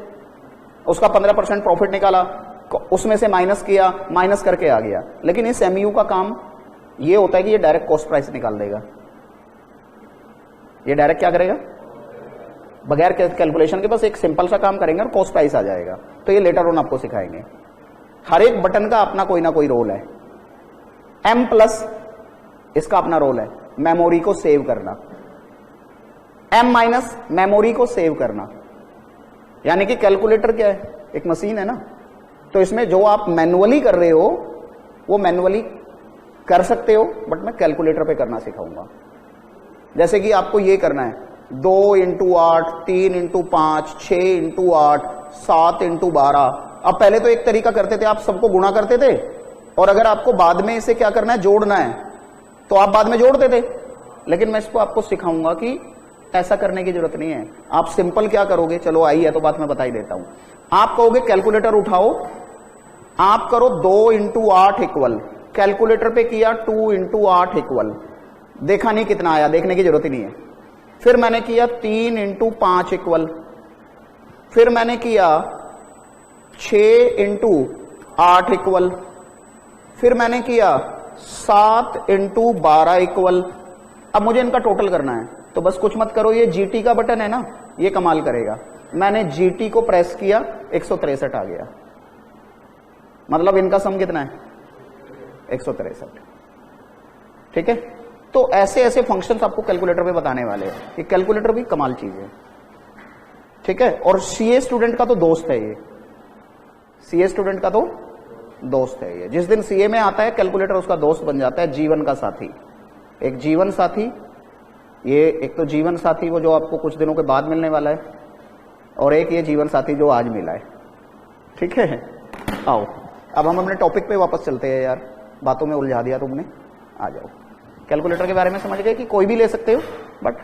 Speaker 1: उसका 15% प्रॉफिट निकाला, उसमें से माइनस किया, माइनस करके आ गया। लेकिन इस MU का काम ये होता है कि ये डायरेक्ट कॉस्ट प्राइस निकाल देगा। ये डायरेक्ट क्या करेगा, बगैर कैलकुलेशन के बस एक सिंपल सा काम करेंगे और कॉस्ट प्राइस आ जाएगा। तो ये लेटर ऑन आपको सिखाएंगे। हर एक बटन का अपना कोई ना कोई रोल है। M+ इसका अपना रोल है, मेमोरी को सेव करना। M- मेमोरी को सेव करना। यानी कि कैलकुलेटर क्या है, एक मशीन है ना, तो इसमें जो आप मैनुअली कर रहे हो वो मैनुअली कर सकते हो, बट मैं कैलकुलेटर पे करना सिखाऊंगा। जैसे कि आपको ये करना है 2 इंटू 8, 3 इंटू 5, 6 इंटू 8, 7 इंटू 12। अब पहले तो एक तरीका करते थे, आप सबको गुणा करते थे, और अगर आपको बाद में इसे क्या करना है, जोड़ना है, तो आप बाद में जोड़ते थे। लेकिन मैं इसको आपको सिखाऊंगा कि ऐसा करने की जरूरत नहीं है। आप सिंपल क्या करोगे, चलो आई है तो बात मैं बता ही देता हूं। आप कहोगे कैलकुलेटर उठाओ, आप करो 2 इंटू 8 इक्वल, कैलकुलेटर पे किया 2 इंटू 8 इक्वल, देखा नहीं कितना आया, देखने की जरूरत ही नहीं है। फिर मैंने किया 3 इंटू 5 इक्वल, फिर मैंने किया 6 इंटू 8 इक्वल, फिर मैंने किया 7 इंटू 12 इक्वल। अब मुझे इनका टोटल करना है, तो बस कुछ मत करो, ये जीटी का बटन है ना, ये कमाल करेगा। मैंने जीटी को प्रेस किया, 163 आ गया, मतलब इनका सम कितना है, 163। ठीक है, तो ऐसे ऐसे फंक्शंस आपको कैलकुलेटर पे बताने वाले हैं कि कैलकुलेटर भी कमाल चीज है। ठीक है, और सीए स्टूडेंट का तो दोस्त है ये, सीए स्टूडेंट का तो दोस्त है ये। जिस दिन सीए में आता है कैलकुलेटर उसका दोस्त बन जाता है, जीवन का साथी। एक जीवन साथी, ये एक तो जीवन साथी वो जो आपको कुछ दिनों के बाद मिलने वाला है, और एक ये जीवन साथी जो आज मिला है। ठीक है, आओ अब हम अपने टॉपिक पे वापस चलते हैं यार, बातों में उलझा दिया तुमने। आ जाओ, कैलकुलेटर के बारे में समझ गए कि कोई भी ले सकते हो, बट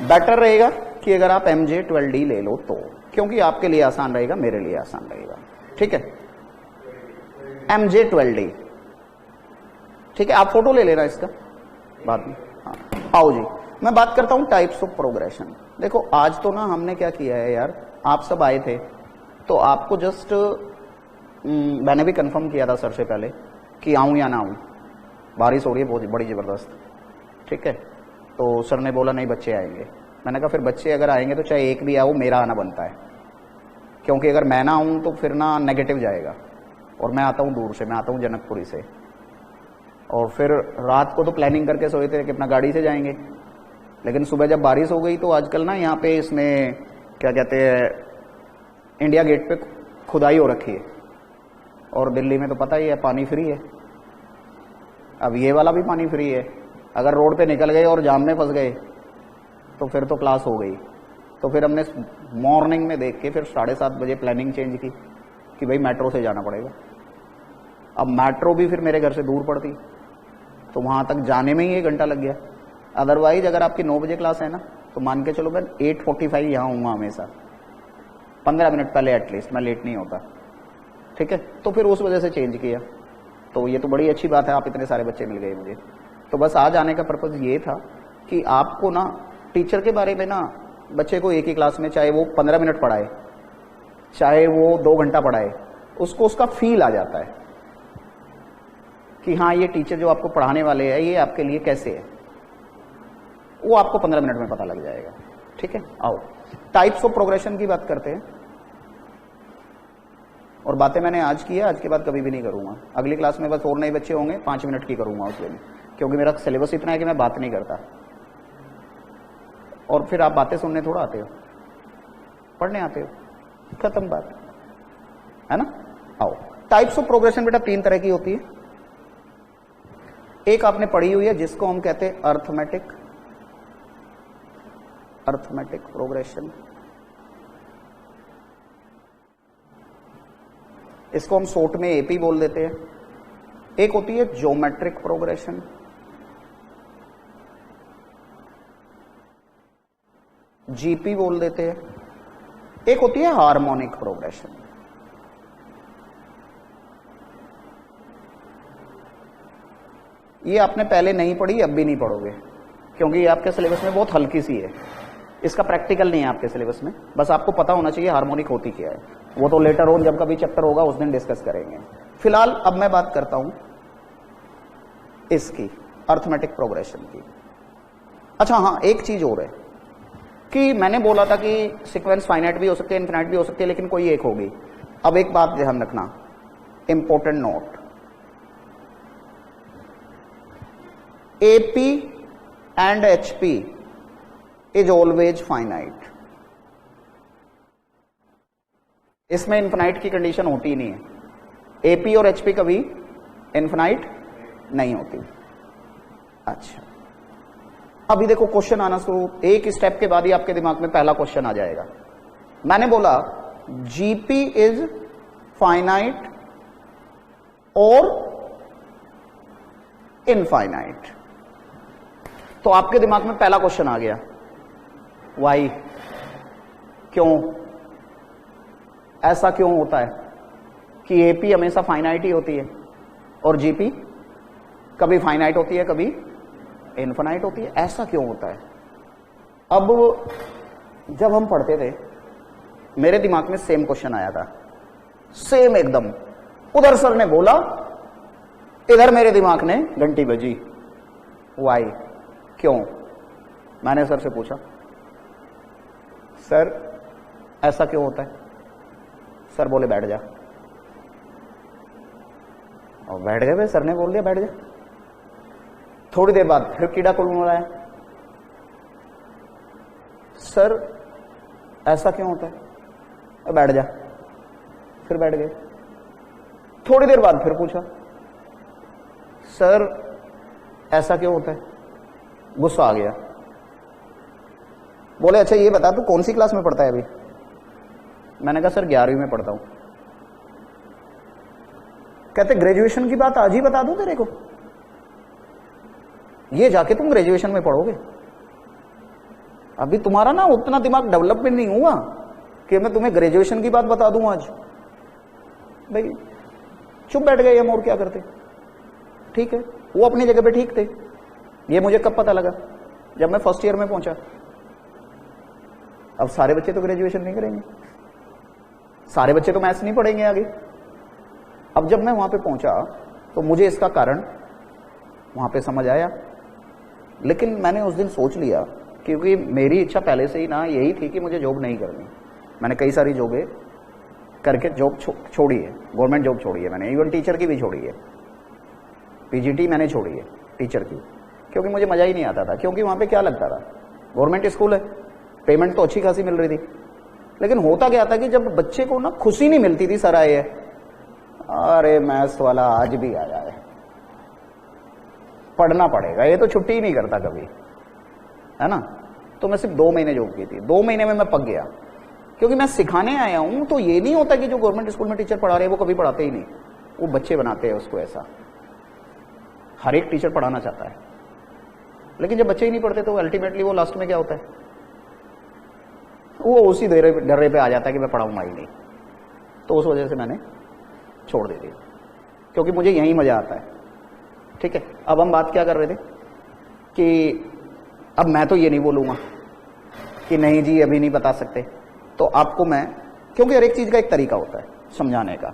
Speaker 1: बेटर रहेगा कि अगर आप MJ12D ले लो तो, क्योंकि आपके लिए आसान रहेगा, मेरे लिए आसान रहेगा। ठीक है, MJ12D। ठीक है, आप फोटो ले लेना इसका बाद में। हाँ, आओ जी, मैं बात करता हूं टाइप्स ऑफ प्रोग्रेशन। देखो आज तो ना हमने क्या किया है यार, आप सब आए थे तो आपको जस्ट मैंने भी कंफर्म किया था सर से पहले कि आऊं या ना आऊं, बारिश हो रही है बहुत बड़ी जबरदस्त। ठीक है, तो सर ने बोला नहीं बच्चे आएंगे। मैंने कहा फिर बच्चे अगर आएंगे तो चाहे एक भी आओ, मेरा आना बनता है, क्योंकि अगर मैं ना आऊं तो फिर ना नेगेटिव जाएगा, और मैं आता हूं दूर से, मैं आता हूं जनकपुरी से, और फिर रात को तो प्लानिंग करके सोए थे कि अपना गाड़ी से जाएंगे, लेकिन सुबह जब बारिश हो गई तो आजकल ना यहाँ पे इसमें क्या कहते हैं, इंडिया गेट पे खुदाई हो रखी है, और दिल्ली में तो पता ही है पानी फ्री है। अब ये वाला भी पानी फ्री है, अगर रोड पे निकल गए और जाम में फंस गए तो फिर तो क्लास हो गई। तो फिर हमने मॉर्निंग में देख के फिर 7:30 बजे प्लानिंग चेंज की कि भाई मेट्रो से जाना पड़ेगा। अब मेट्रो भी फिर मेरे घर से दूर पड़ती, तो वहां तक जाने में ही 1 घंटा लग गया। अदरवाइज अगर आपकी 9 बजे क्लास है ना, तो मान के चलो मैं 8:45 यहाँ हूँ हमेशा, 15 मिनट पहले एटलीस्ट, मैं लेट नहीं होता। ठीक है, तो फिर उस वजह से चेंज किया। तो ये तो बड़ी अच्छी बात है, आप इतने सारे बच्चे मिल गए मुझे। तो बस आज आने का पर्पज ये था कि आपको ना टीचर के बारे में ना, बच्चे को एक ही क्लास में चाहे वो 15 मिनट पढ़ाए चाहे वो 2 घंटा पढ़ाए, उसको उसका फील आ जाता है कि हाँ ये टीचर जो आपको पढ़ाने वाले हैं ये आपके लिए कैसे है, वो आपको 15 मिनट में पता लग जाएगा। ठीक है, आओ टाइप्स ऑफ प्रोग्रेशन की बात करते हैं। और बातें मैंने आज की है, आज के बाद कभी भी नहीं करूंगा। अगली क्लास में बस और नए बच्चे होंगे, 5 मिनट की करूंगा उसमें, क्योंकि मेरा सिलेबस इतना है कि मैं बात नहीं करता, और फिर आप बातें सुनने थोड़ा आते हो, पढ़ने आते हो, खत्म बात है ना। आओ, टाइप्स ऑफ प्रोग्रेशन बेटा 3 तरह की होती है। एक आपने पढ़ी हुई है जिसको हम कहते हैं अर्थमेटिक प्रोग्रेशन, इसको हम शॉर्ट में एपी बोल देते हैं। एक होती है ज्योमेट्रिक प्रोग्रेशन, जीपी बोल देते हैं। एक होती है हार्मोनिक प्रोग्रेशन। ये आपने पहले नहीं पढ़ी, अब भी नहीं पढ़ोगे, क्योंकि ये आपके सिलेबस में बहुत हल्की सी है, इसका प्रैक्टिकल नहीं है आपके सिलेबस में। बस आपको पता होना चाहिए हार्मोनिक होती क्या है, वो तो लेटर ऑन जब कभी चैप्टर होगा उस दिन डिस्कस करेंगे। फिलहाल अब मैं बात करता हूं इसकी अर्थमेटिक प्रोग्रेशन की। अच्छा हाँ, एक चीज और है कि मैंने बोला था कि सीक्वेंस फाइनाइट भी हो सकते हैं, इनफिनाइट भी हो सकते हैं, लेकिन कोई एक होगी। अब एक बात ध्यान रखना, important note, AP and HP is always finite। इसमें इन्फिनाइट की कंडीशन होती ही नहीं है, एपी और एचपी कभी इन्फिनाइट नहीं होती। अच्छा, अभी देखो क्वेश्चन आना शुरू, एक स्टेप के बाद ही आपके दिमाग में पहला क्वेश्चन आ जाएगा। मैंने बोला जीपी इज फाइनाइट और इनफाइनाइट, तो आपके दिमाग में पहला क्वेश्चन आ गया, वाई, क्यों, ऐसा क्यों होता है कि एपी हमेशा फाइनाइट ही होती है और जीपी कभी फाइनाइट होती है कभी इनफाइनाइट होती है, ऐसा क्यों होता है? अब जब हम पढ़ते थे मेरे दिमाग में सेम क्वेश्चन आया था, सेम एकदम, उधर सर ने बोला, इधर मेरे दिमाग ने घंटी बजी, वाई, क्यों। मैंने सर से पूछा, सर ऐसा क्यों होता है? सर बोले बैठ जा, और बैठ गए। सर ने बोल दिया बैठ जा। थोड़ी देर बाद फिर कीड़ा कुड़मुड़ाया, सर ऐसा क्यों होता है? बैठ जा, फिर बैठ गए। थोड़ी देर बाद फिर पूछा, सर ऐसा क्यों होता है? गुस्सा आ गया, बोले अच्छा ये बता तू कौन सी क्लास में पढ़ता है अभी? मैंने कहा सर 11वीं में पढ़ता हूं। कहते ग्रेजुएशन की बात आज ही बता दूं तेरे को, ये जाके तुम ग्रेजुएशन में पढ़ोगे, अभी तुम्हारा ना उतना दिमाग डेवलपमेंट नहीं हुआ कि मैं तुम्हें ग्रेजुएशन की बात बता दूं आज। भाई चुप बैठ गए हम, और क्या करते। ठीक है, वो अपनी जगह पे ठीक थे। ये मुझे कब पता लगा? जब मैं फर्स्ट ईयर में पहुंचा। अब सारे बच्चे तो ग्रेजुएशन नहीं करेंगे, सारे बच्चे तो मैथ्स नहीं पढ़ेंगे आगे। अब जब मैं वहां पे पहुंचा तो मुझे इसका कारण वहां पे समझ आया, लेकिन मैंने उस दिन सोच लिया, क्योंकि मेरी इच्छा पहले से ही ना यही थी कि मुझे जॉब नहीं करनी। मैंने कई सारी जॉबें करके जॉब छोड़ी है, गवर्नमेंट जॉब छोड़ी है मैंने, इवन टीचर की भी छोड़ी है, पीजीटी मैंने छोड़ी है टीचर की, क्योंकि मुझे मजा ही नहीं आता था। क्योंकि वहां पे क्या लगता था, गवर्नमेंट स्कूल है, पेमेंट तो अच्छी खासी मिल रही थी, लेकिन होता क्या था कि जब बच्चे को ना खुशी नहीं मिलती थी, सर आए अरे मैथ्स वाला आज भी आया है, पढ़ना पड़ेगा, ये तो छुट्टी ही नहीं करता कभी, है ना। तो मैं सिर्फ 2 महीने जॉब की थी, 2 महीने में मैं पक गया, क्योंकि मैं सिखाने आया हूं। तो ये नहीं होता कि जो गवर्नमेंट स्कूल में टीचर पढ़ा रहे हैं वो कभी पढ़ाते ही नहीं, वो बच्चे बनाते हैं उसको ऐसा। हर एक टीचर पढ़ाना चाहता है, लेकिन जब बच्चे ही नहीं पढ़ते तो अल्टीमेटली वो लास्ट में क्या होता है, वो उसी डरे पे आ जाता है कि मैं पढ़ाऊंगा ही नहीं। तो उस वजह से मैंने छोड़ दी थी, क्योंकि मुझे यही मजा आता है। ठीक है, अब हम बात क्या कर रहे थे कि अब मैं तो ये नहीं बोलूंगा कि नहीं जी अभी नहीं बता सकते, तो आपको मैं, क्योंकि हर एक चीज का एक तरीका होता है समझाने का,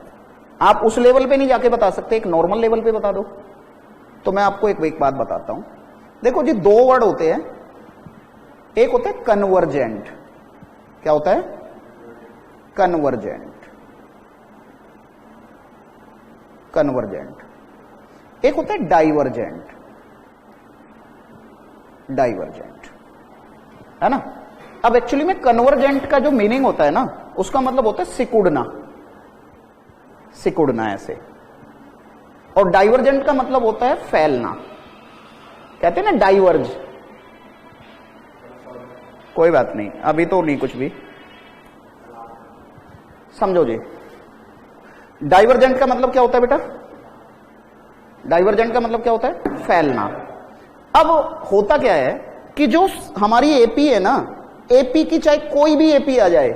Speaker 1: आप उस लेवल पे नहीं जाके बता सकते, एक नॉर्मल लेवल पे बता दो। तो मैं आपको एक बात बताता हूं। देखो जी, 2 वर्ड होते हैं, एक होता है कन्वर्जेंट। क्या होता है? Convergent, convergent. एक होता है डाइवर्जेंट, डाइवर्जेंट, है ना। अब एक्चुअली में कन्वर्जेंट का जो मीनिंग होता है ना, उसका मतलब होता है सिकुड़ना, सिकुड़ना ऐसे, और डाइवर्जेंट का मतलब होता है फैलना। कहते हैं ना डाइवर्ज, कोई बात नहीं, अभी तो नहीं कुछ भी, समझो जी। डाइवर्जेंट का मतलब क्या होता है बेटा? डाइवर्जेंट का मतलब क्या होता है? फैलना। अब होता क्या है कि जो हमारी एपी है ना, एपी की चाहे कोई भी एपी आ जाए,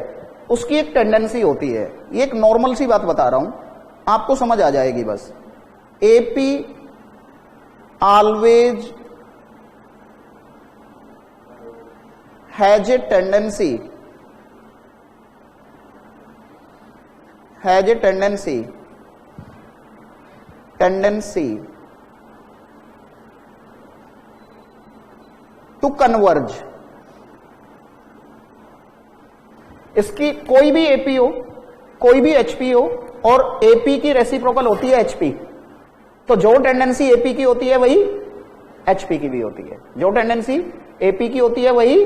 Speaker 1: उसकी एक टेंडेंसी होती है। ये एक नॉर्मल सी बात बता रहा हूं, आपको समझ आ जाएगी बस। AP always has a tendency to converge। इसकी कोई भी एपी हो, कोई भी एचपी हो, और एपी की रेसिप्रोकल होती है एचपी, तो जो टेंडेंसी एपी की होती है वही एचपी की भी होती है, जो टेंडेंसी एपी की होती है वही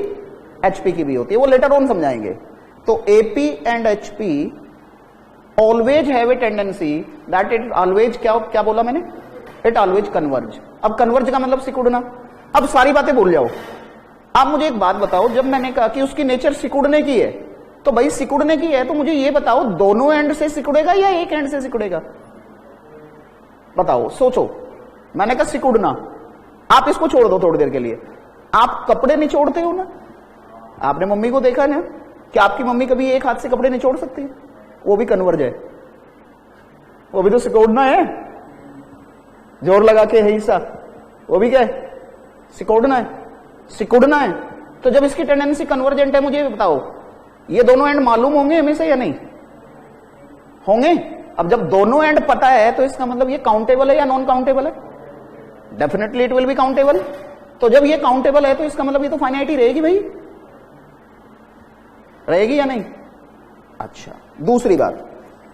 Speaker 1: एचपी की भी होती है, वो लेटर ऑन समझाएंगे। तो AP and HP always have a tendency that it always, क्या बोला मैंने, इट ऑलवेज कन्वर्ज। अब कन्वर्ज का मतलब सिकुड़ना। अब सारी बातें भूल जाओ, आप मुझे एक बात बताओ, जब मैंने कहा कि उसकी नेचर सिकुड़ने की है, तो भाई सिकुड़ने की है तो मुझे ये बताओ दोनों एंड से सिकुड़ेगा या एक एंड से सिकुड़ेगा? बताओ, सोचो। मैंने कहा सिकुड़ना, आप इसको छोड़ दो थोड़ी देर के लिए। आप कपड़े निचोड़ते हो ना, आपने मम्मी को देखा ना कि आपकी मम्मी कभी एक हाथ से कपड़े निचोड़ सकती है? वो भी कन्वर्ज है, वो भी तो सिकोड़ना है, जोर लगा के है हिस्सा, वो भी क्या है, सिकोड़ना है, सिकुड़ना है। तो जब इसकी टेंडेंसी कन्वर्जेंट है, मुझे बताओ ये दोनों एंड मालूम होंगे हमें से या नहीं होंगे? अब जब दोनों एंड पता है तो इसका मतलब ये काउंटेबल है या नॉन काउंटेबल है? Definitely it will be countable. तो जब ये काउंटेबल है तो इसका मतलब ये तो फाइनाइट ही रहेगी भाई, रहेगी या नहीं? अच्छा, दूसरी बात,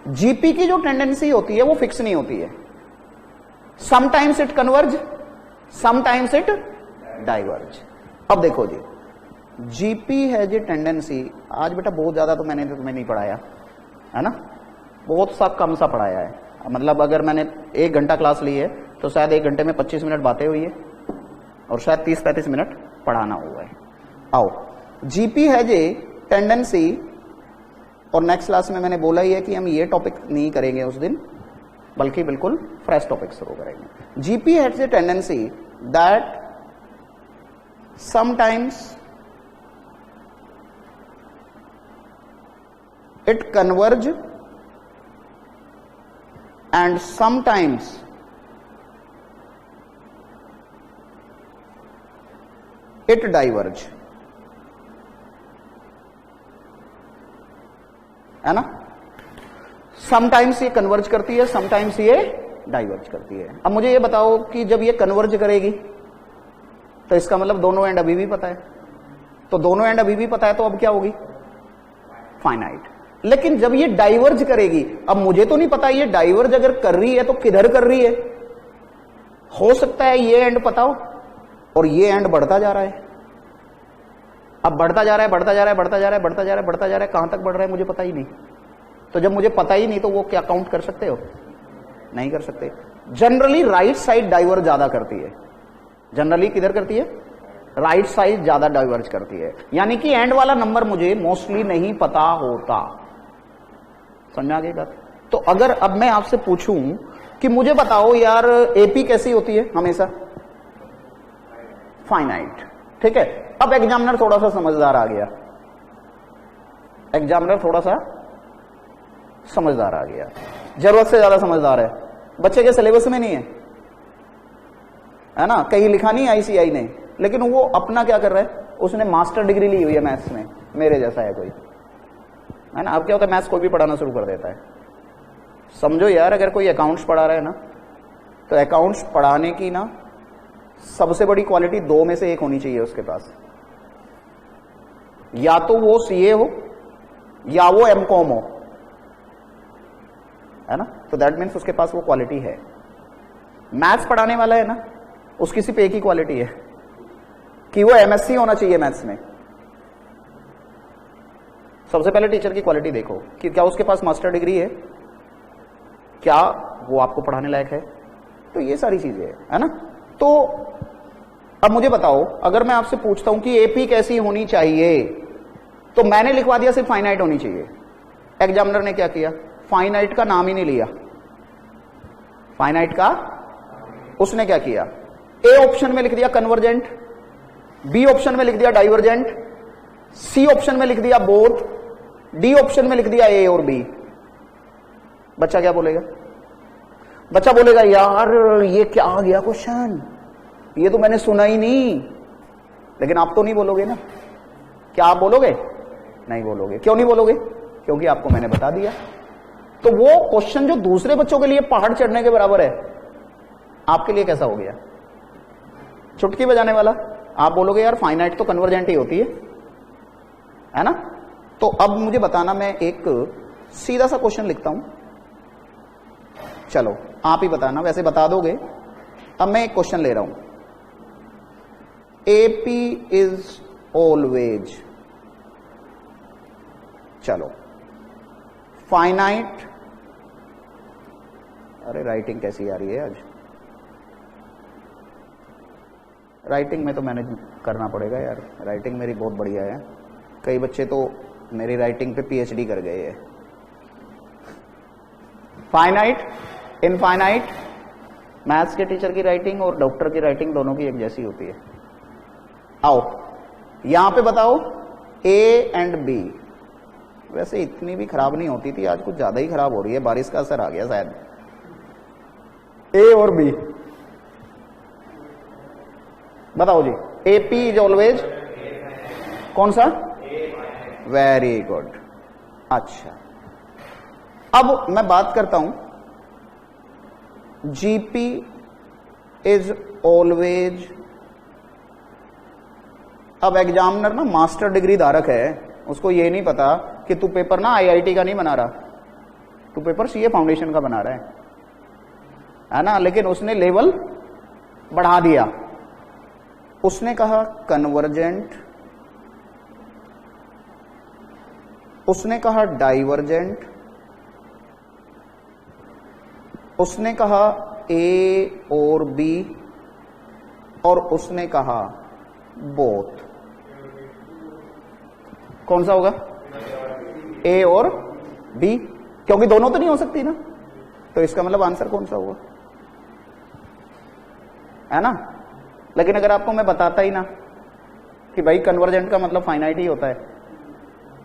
Speaker 1: जीपी की जो टेंडेंसी होती है वो फिक्स नहीं होती है। Sometimes it converge, sometimes it diverge. अब देखो जी, जीपी है जी टेंडेंसी, आज बेटा बहुत ज्यादा तो मैंने तुम्हें नहीं पढ़ाया है ना, बहुत सा कम सा पढ़ाया है। मतलब अगर मैंने 1 घंटा क्लास ली है तो शायद 1 घंटे में 25 मिनट बातें हुई है और शायद 30-35 मिनट पढ़ाना हुआ है। आओ, जीपी है जी टेंडेंसी, और नेक्स्ट क्लास में मैंने बोला ही है कि हम ये टॉपिक नहीं करेंगे उस दिन, बल्कि बिल्कुल फ्रेश टॉपिक शुरू करेंगे। GP has a tendency that sometimes it converge and sometimes it diverge, है ना? समटाइम्स ये कन्वर्ज करती है, समटाइम्स ये डाइवर्ज करती है। अब मुझे ये बताओ कि जब ये कन्वर्ज करेगी तो इसका मतलब दोनों एंड अभी भी पता है, तो दोनों एंड अभी भी पता है तो अब क्या होगी, फाइनाइट। लेकिन जब ये डाइवर्ज करेगी, अब मुझे तो नहीं पता ये डाइवर्ज अगर कर रही है तो किधर कर रही है। हो सकता है ये एंड पता हो और ये एंड बढ़ता जा रहा है, अब बढ़ता जा रहा है, बढ़ता जा रहा है, बढ़ता जा रहा है, बढ़ता जा रहा है, बढ़ता जा रहा है, कहां तक बढ़ रहा है मुझे पता ही नहीं। तो जब मुझे पता ही नहीं तो वो क्या काउंट कर सकते हो? नहीं कर सकते। जनरली राइट साइड डाइवर्ज ज्यादा करती है, जनरली किधर करती है, राइट साइड ज्यादा डाइवर्ज करती है। यानी कि एंड वाला नंबर मुझे मोस्टली नहीं पता होता। समझ आ गई बात? तो अगर अब मैं आपसे पूछूं कि मुझे बताओ यार एपी कैसी होती है, हमेशा फाइनाइट, ठीक है। अब एग्जामिनर थोड़ा सा समझदार आ गया, एग्जामिनर थोड़ा सा समझदार आ गया, जरूरत से ज्यादा समझदार है। बच्चे के सिलेबस में नहीं है ना, कहीं लिखा नहीं आईसीआई ने, लेकिन वो अपना क्या कर रहा है, उसने मास्टर डिग्री ली हुई है मैथ्स में, मेरे जैसा है कोई, है ना। अब क्या होता है, मैथ्स कोई भी पढ़ाना शुरू कर देता है। समझो यार, अगर कोई अकाउंट्स पढ़ा रहा है ना, तो अकाउंट्स पढ़ाने की ना सबसे बड़ी क्वालिटी 2 में से 1 होनी चाहिए उसके पास। या तो वो सीए हो या वो एमकॉम हो, है ना। तो दैट मीन्स उसके पास वो क्वालिटी है। मैथ्स पढ़ाने वाला है ना, उसकी सिर्फ एक ही क्वालिटी है कि वो एमएससी होना चाहिए मैथ्स में। सबसे पहले टीचर की क्वालिटी देखो कि क्या उसके पास मास्टर डिग्री है, क्या वो आपको पढ़ाने लायक है। तो ये सारी चीजें है ना। तो अब मुझे बताओ, अगर मैं आपसे पूछता हूं कि एपी कैसी होनी चाहिए, तो मैंने लिखवा दिया सिर्फ फाइनाइट होनी चाहिए। एग्जामिनर ने क्या किया, फाइनाइट का नाम ही नहीं लिया। फाइनाइट का उसने क्या किया, ए ऑप्शन में लिख दिया कन्वर्जेंट, बी ऑप्शन में लिख दिया डाइवर्जेंट, सी ऑप्शन में लिख दिया बोथ, डी ऑप्शन में लिख दिया ए और बी। बच्चा क्या बोलेगा, बच्चा बोलेगा यार ये क्या आ गया क्वेश्चन, ये तो मैंने सुना ही नहीं। लेकिन आप तो नहीं बोलोगे ना, क्या आप बोलोगे? नहीं बोलोगे। क्यों नहीं बोलोगे? क्योंकि आपको मैंने बता दिया। तो वो क्वेश्चन जो दूसरे बच्चों के लिए पहाड़ चढ़ने के बराबर है, आपके लिए कैसा हो गया, चुटकी बजाने वाला। आप बोलोगे यार फाइनाइट तो कन्वर्जेंट ही होती है ना। तो अब मुझे बताना, मैं एक सीधा सा क्वेश्चन लिखता हूं, चलो आप ही बताना, वैसे बता दोगे। अब मैं एक क्वेश्चन ले रहा हूं, एपी इज ऑलवेज, चलो फाइनाइट अरे राइटिंग कैसी आ रही है आज? राइटिंग में तो मैनेज करना पड़ेगा यार, राइटिंग मेरी बहुत बढ़िया है। कई बच्चे तो मेरी राइटिंग पे पीएचडी कर गए हैं। फाइनाइट, इनफाइनाइट, मैथ्स के टीचर की राइटिंग और डॉक्टर की राइटिंग दोनों की एक जैसी होती है। आओ यहां पे बताओ ए एंड बी। वैसे इतनी भी खराब नहीं होती थी, आज कुछ ज्यादा ही खराब हो रही है, बारिश का असर आ गया शायद। ए और बी बताओ जी। एपी इज ऑलवेज कौन सा? Very good. अच्छा अब मैं बात करता हूं, जीपी इज ऑलवेज। अब एग्जामिनर ना मास्टर डिग्री धारक है, उसको ये नहीं पता कि तू पेपर ना आईआईटी का नहीं बना रहा, तू पेपर सीए फाउंडेशन का बना रहा है ना। लेकिन उसने लेवल बढ़ा दिया, उसने कहा कन्वर्जेंट, उसने कहा डाइवर्जेंट, उसने कहा ए और बी, और उसने कहा बोथ। कौन सा होगा? ए और बी, क्योंकि दोनों तो नहीं हो सकती ना, तो इसका मतलब आंसर कौन सा होगा, है ना। लेकिन अगर आपको मैं बताता ही ना कि भाई कन्वर्जेंट का मतलब फाइनाइट ही होता है,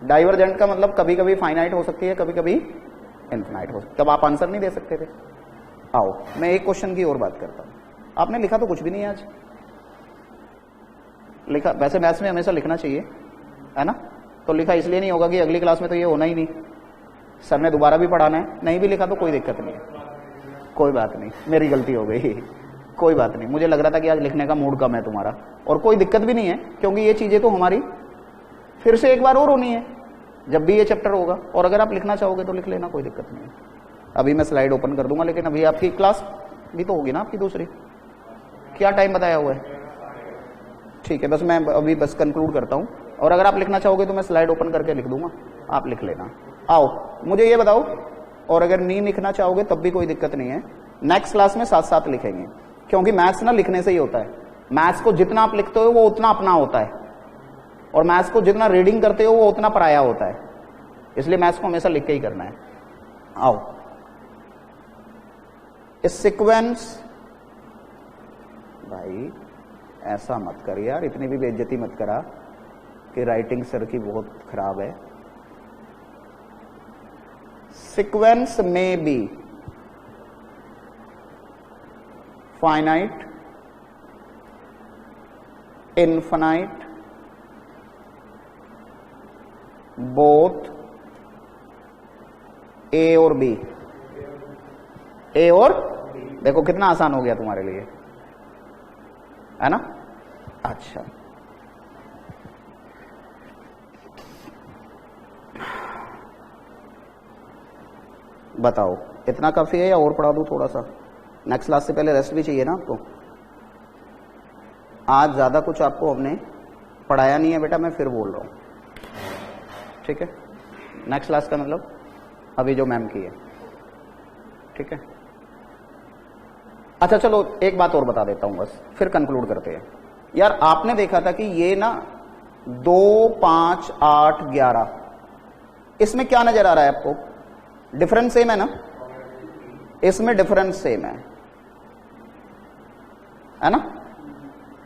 Speaker 1: डाइवर्जेंट का मतलब कभी कभी फाइनाइट हो सकती है, कभी कभी इनफिनाइट हो सकती है, तब आप आंसर नहीं दे सकते थे। आओ मैं एक क्वेश्चन की और बात करता हूं। आपने लिखा तो कुछ भी नहीं आज लिखा, वैसे मैथ्स में हमेशा लिखना चाहिए, है ना। तो लिखा इसलिए नहीं होगा कि अगली क्लास में तो ये होना ही नहीं, सर ने दोबारा भी पढ़ाना है, नहीं भी लिखा तो कोई दिक्कत नहीं है, कोई बात नहीं, मेरी गलती हो गई, कोई बात नहीं। मुझे लग रहा था कि आज लिखने का मूड कम है तुम्हारा, और कोई दिक्कत भी नहीं है, क्योंकि ये चीजें तो हमारी फिर से एक बार और होनी है जब भी ये चैप्टर होगा, और अगर आप लिखना चाहोगे तो लिख लेना, कोई दिक्कत नहीं है। अभी मैं स्लाइड ओपन कर दूंगा, लेकिन अभी आपकी क्लास भी तो होगी ना आपकी दूसरी। क्या टाइम बताया हुआ है? ठीक है, बस मैं अभी बस कंक्लूड करता हूं, और अगर आप लिखना चाहोगे तो मैं स्लाइड ओपन करके लिख दूंगा, आप लिख लेना। आओ मुझे ये बताओ, और अगर नहीं लिखना चाहोगे तब भी कोई दिक्कत नहीं है, नेक्स्ट क्लास में साथ साथ लिखेंगे, क्योंकि मैथ्स ना लिखने से ही होता है। मैथ्स को जितना आप लिखते हो वो उतना अपना होता है, और मैथ्स को जितना रीडिंग करते हो वो उतना पराया होता है, इसलिए मैथ्स को हमेशा लिख के ही करना है। आओ इस सीक्वेंस, भाई ऐसा मत कर यार, इतनी भी बेइज्जती मत करा कि राइटिंग सर की बहुत खराब है। सीक्वेंस में बी फाइनाइट, इनफिनाइट, बोथ, ए और बी। ए और देखो कितना आसान हो गया तुम्हारे लिए, है ना। अच्छा बताओ इतना काफी है या और पढ़ा दूं थोड़ा सा? नेक्स्ट क्लास से पहले रेस्ट भी चाहिए ना आपको। आज ज्यादा कुछ आपको हमने पढ़ाया नहीं है बेटा, मैं फिर बोल रहा हूं, ठीक है। नेक्स्ट क्लास का मतलब अभी जो मैम की है, ठीक है। अच्छा चलो एक बात और बता देता हूं बस, फिर कंक्लूड करते हैं। यार आपने देखा था कि ये ना 2, 5, 8, 11, इसमें क्या नजर आ रहा है आपको? डिफरेंस सेम है ना, इसमें डिफरेंस सेम है ना।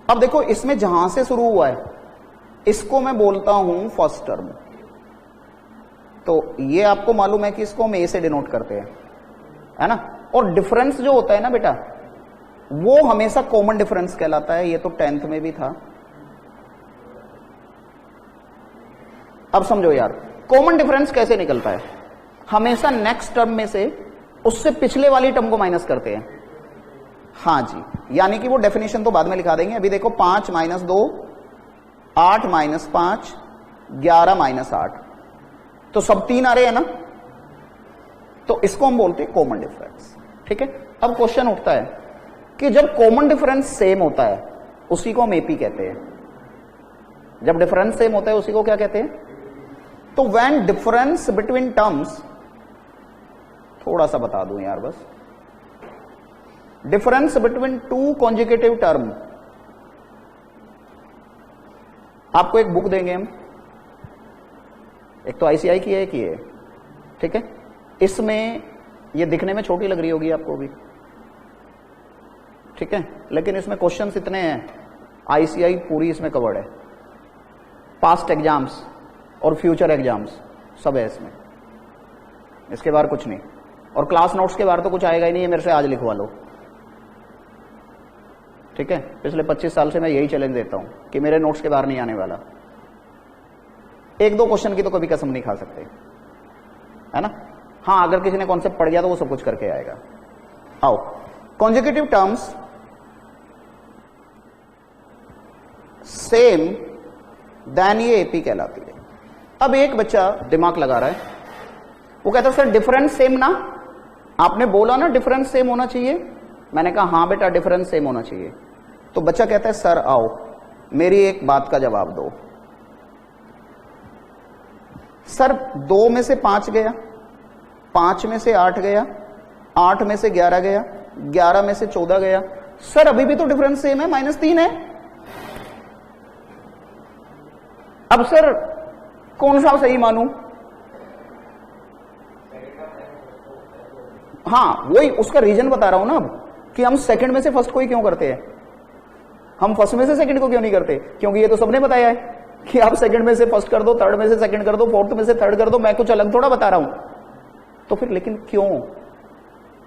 Speaker 1: अब देखो इसमें जहां से शुरू हुआ है इसको मैं बोलता हूं फर्स्ट टर्म, तो ये आपको मालूम है कि इसको हम ए से डिनोट करते हैं, है ना। और डिफरेंस जो होता है ना बेटा, वो हमेशा कॉमन डिफरेंस कहलाता है, ये तो 10th में भी था। अब समझो यार कॉमन डिफरेंस कैसे निकलता है, हमेशा नेक्स्ट टर्म में से उससे पिछले वाली टर्म को माइनस करते हैं। हाँ जी, यानी कि वो डेफिनेशन तो बाद में लिखा देंगे। अभी देखो 5 - 2, 8 - 5, 11 - 8, तो सब 3 आ रहे हैं ना, तो इसको हम बोलते हैं कॉमन डिफरेंस, ठीक है। अब क्वेश्चन उठता है कि जब कॉमन डिफरेंस सेम होता है उसी को हम एपी कहते हैं। जब डिफरेंस सेम होता है उसी को क्या कहते हैं? तो व्हेन डिफरेंस बिटवीन टर्म्स, थोड़ा सा बता दूं यार बस, difference between two consecutive term. आपको एक बुक देंगे हम, एक तो आईसीआई की है, एक ये है, ठीक है। इसमें ये दिखने में छोटी लग रही होगी आपको भी, ठीक है, लेकिन इसमें क्वेश्चंस इतने हैं, आईसीआई पूरी इसमें कवर्ड है, पास्ट एग्जाम्स और फ्यूचर एग्जाम्स सब है इसमें, इसके बाहर कुछ नहीं। और क्लास नोट्स के बाहर तो कुछ आएगा ही नहीं, है मेरे से आज लिखवा लो, ठीक है। पिछले 25 साल से मैं यही चैलेंज देता हूं कि मेरे नोट्स के बाहर नहीं आने वाला। एक दो क्वेश्चन की तो कभी कसम नहीं खा सकते, है ना। हाँ, अगर किसी ने कॉन्सेप्ट पढ़ गया तो वो सब कुछ करके आएगा। आओ, कॉन्जिक्यूटिव टर्म्स सेम देन ये एपी कहलाती है। अब एक बच्चा दिमाग लगा रहा है, वो कहता है सर डिफरेंस सेम ना, आपने बोला ना डिफरेंस सेम होना चाहिए। मैंने कहा हाँ बेटा डिफरेंस सेम होना चाहिए। तो बच्चा कहता है सर आओ मेरी एक बात का जवाब दो। सर 2 में से 5 गया, 5 में से 8 गया, 8 में से 11 गया, 11 में से 14 गया। सर अभी भी तो डिफरेंस सेम है, -3 है। अब सर कौन सा सही मानूं? हाँ वही उसका रीजन बता रहा हूं ना अब, कि हम सेकंड में से फर्स्ट को ही क्यों करते हैं, हम फर्स्ट में से सेकंड को क्यों नहीं करते? क्योंकि ये तो सबने बताया है कि आप सेकंड में से फर्स्ट कर दो, थर्ड में से सेकंड कर दो, फोर्थ में से थर्ड कर दो। मैं कुछ अलग थोड़ा बता रहा हूं। तो फिर लेकिन क्यों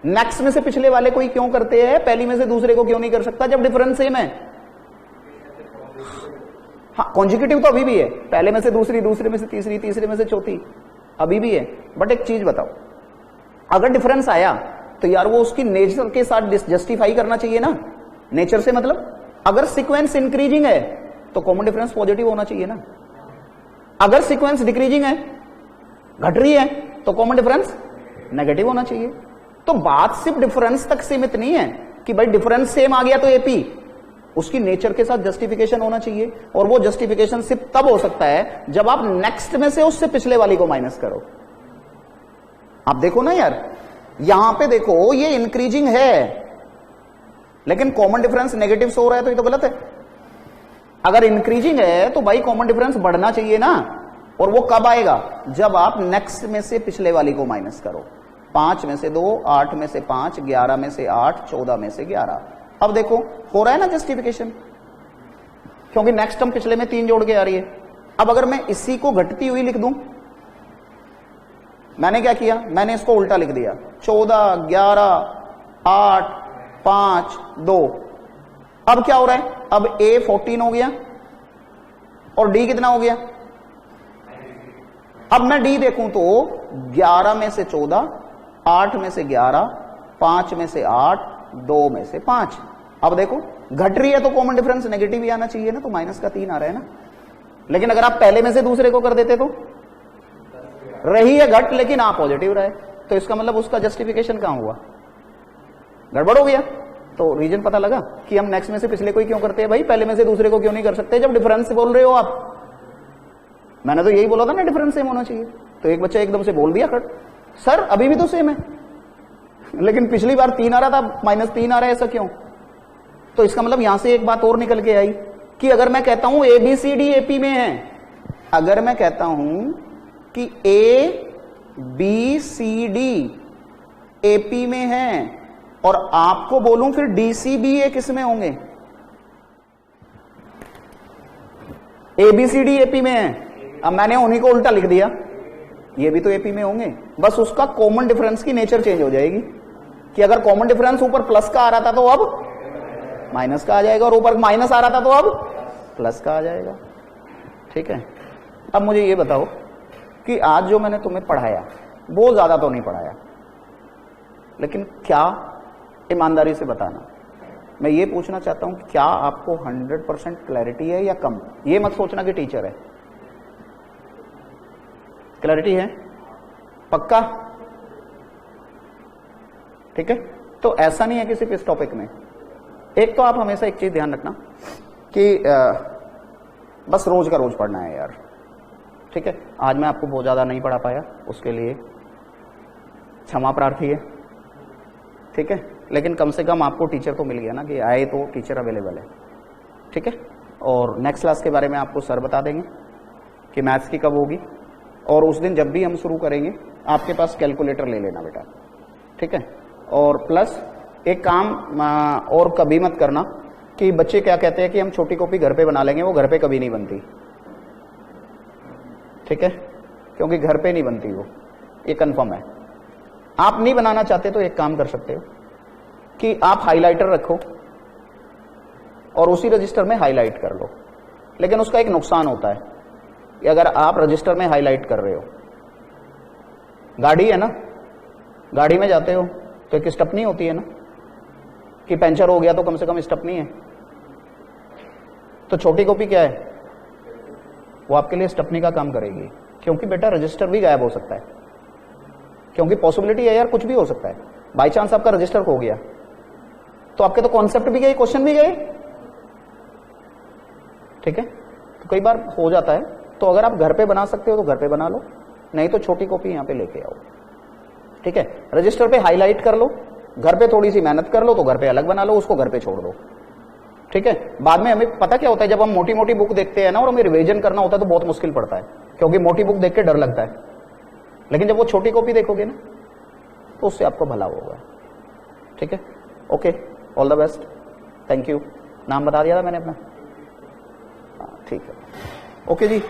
Speaker 1: नेक्स्ट में से पिछले वाले को ही क्यों करते हैं, पहली में से दूसरे को क्यों नहीं कर सकता जब डिफरेंस सेम है? हाँ कॉन्जिक्यूटिव तो अभी भी है, पहले में से दूसरी, दूसरे में से तीसरी, तीसरे में से चौथी, अभी भी है। बट एक चीज बताओ, अगर डिफरेंस आया तो यार वो उसकी नेचर के साथ जस्टिफाई करना चाहिए ना। नेचर से मतलब अगर सीक्वेंस इंक्रीजिंग है तो कॉमन डिफरेंस पॉजिटिव होना चाहिए ना। अगर सीक्वेंस डिक्रीजिंग है, घट रही है, तो कॉमन डिफरेंस नेगेटिव होना चाहिए। तो बात सिर्फ डिफरेंस तक सीमित नहीं है कि भाई डिफरेंस सेम आ गया तो एपी, उसकी नेचर के साथ जस्टिफिकेशन होना चाहिए। और वो जस्टिफिकेशन सिर्फ तब हो सकता है जब आप नेक्स्ट में से उससे पिछले वाली को माइनस करो। आप देखो ना यार, यहां पे देखो ये इंक्रीजिंग है लेकिन कॉमन डिफरेंस नेगेटिव से हो रहा है, तो ये तो गलत है। अगर इंक्रीजिंग है तो भाई कॉमन डिफरेंस बढ़ना चाहिए ना। और वो कब आएगा? जब आप नेक्स्ट में से पिछले वाली को माइनस करो। 5 में से 2, 8 में से 5, 11 में से 8, 14 में से 11। अब देखो हो रहा है ना जस्टिफिकेशन, क्योंकि नेक्स्ट टर्म पिछले में 3 जोड़ के आ रही है। अब अगर मैं इसी को घटती हुई लिख दूं, मैंने क्या किया, मैंने इसको उल्टा लिख दिया, 14, 11, 8, 5, 2। अब क्या हो रहा है? अब A 14 हो गया और D कितना हो गया? अब मैं D देखूं तो 11 में से 14, 8 में से 11, 5 में से 8, 2 में से 5। अब देखो घट रही है तो कॉमन डिफरेंस नेगेटिव ही आना चाहिए ना, तो -3 आ रहा है ना। लेकिन अगर आप पहले में से दूसरे को कर देते तो रही है घट, लेकिन आप पॉजिटिव रहे, तो इसका मतलब उसका जस्टिफिकेशन कहां हुआ? गड़बड़ हो गया। तो रीजन पता लगा कि हम नेक्स्ट में से पिछले को ही क्यों करते हैं भाई, पहले में से दूसरे को क्यों नहीं कर सकते जब डिफरेंस बोल रहे हो आप। मैंने तो यही बोला था ना डिफरेंस सेम होना चाहिए। तो एक बच्चा एकदम से बोल दिया कट, सर अभी भी तो सेम है, लेकिन पिछली बार 3 आ रहा था, -3 आ रहा है, ऐसा क्यों? तो इसका मतलब यहां से एक बात और निकल के आई कि अगर मैं कहता हूं ABCD AP में है, अगर मैं कहता हूं कि ABCD AP में है और आपको बोलूं फिर DCBA किस में होंगे? ABCD AP में है, अब मैंने उन्हीं को उल्टा लिख दिया, ये भी तो AP में होंगे। बस उसका कॉमन डिफरेंस की नेचर चेंज हो जाएगी कि अगर कॉमन डिफरेंस ऊपर प्लस का आ रहा था तो अब माइनस का आ जाएगा, और ऊपर माइनस आ रहा था तो अब प्लस का आ जाएगा। ठीक है, अब मुझे ये बताओ कि आज जो मैंने तुम्हें पढ़ाया वो ज्यादा तो नहीं पढ़ाया, लेकिन क्या, ईमानदारी से बताना, मैं ये पूछना चाहता हूं क्या आपको 100% क्लैरिटी है या कम? ये मत सोचना कि टीचर है। क्लैरिटी है पक्का? ठीक है, तो ऐसा नहीं है कि सिर्फ इस टॉपिक में। एक तो आप हमेशा एक चीज ध्यान रखना कि बस रोज का रोज पढ़ना है यार। ठीक है, आज मैं आपको बहुत ज्यादा नहीं पढ़ा पाया, उसके लिए क्षमा प्रार्थी है। ठीक है, लेकिन कम से कम आपको टीचर तो मिल गया ना कि आए तो टीचर अवेलेबल है, ठीक है। और नेक्स्ट क्लास के बारे में आपको सर बता देंगे कि मैथ्स की कब होगी, और उस दिन जब भी हम शुरू करेंगे आपके पास कैलकुलेटर ले लेना बेटा, ठीक है। और प्लस एक काम और कभी मत करना कि बच्चे क्या कहते हैं कि हम छोटी कॉपी घर पे बना लेंगे, वो घर पे कभी नहीं बनती, ठीक है, क्योंकि घर पे नहीं बनती वो, ये कंफर्म है। आप नहीं बनाना चाहते तो एक काम कर सकते हो कि आप हाइलाइटर रखो और उसी रजिस्टर में हाईलाइट कर लो, लेकिन उसका एक नुकसान होता है कि अगर आप रजिस्टर में हाईलाइट कर रहे हो, गाड़ी है ना, गाड़ी में जाते हो तो एक स्टेपनी होती है ना कि पंचर हो गया तो कम से कम स्टेपनी है, तो छोटी कॉपी क्या है, वो आपके लिए स्टेपनी का काम करेगी, क्योंकि बेटा रजिस्टर भी गायब हो सकता है, क्योंकि पॉसिबिलिटी है यार कुछ भी हो सकता है, बाई चांस आपका रजिस्टर खो गया तो आपके तो कॉन्सेप्ट भी गए, क्वेश्चन भी गए, ठीक है। तो कई बार हो जाता है, तो अगर आप घर पे बना सकते हो तो घर पे बना लो, नहीं तो छोटी कॉपी यहां पे लेके आओ, ठीक है। रजिस्टर पे हाईलाइट कर लो, घर पे थोड़ी सी मेहनत कर लो तो घर पे अलग बना लो, उसको घर पे छोड़ दो, ठीक है। बाद में हमें पता क्या होता है, जब हम मोटी मोटी बुक देखते हैं ना और हमें रिवीजन करना होता है तो बहुत मुश्किल पड़ता है, क्योंकि मोटी बुक देख के डर लगता है, लेकिन जब वो छोटी कॉपी देखोगे ना तो उससे आपको भला होगा, ठीक है। Okay, all the best, thank you. नाम बता दिया था मैंने अपना, ठीक है, ओके जी।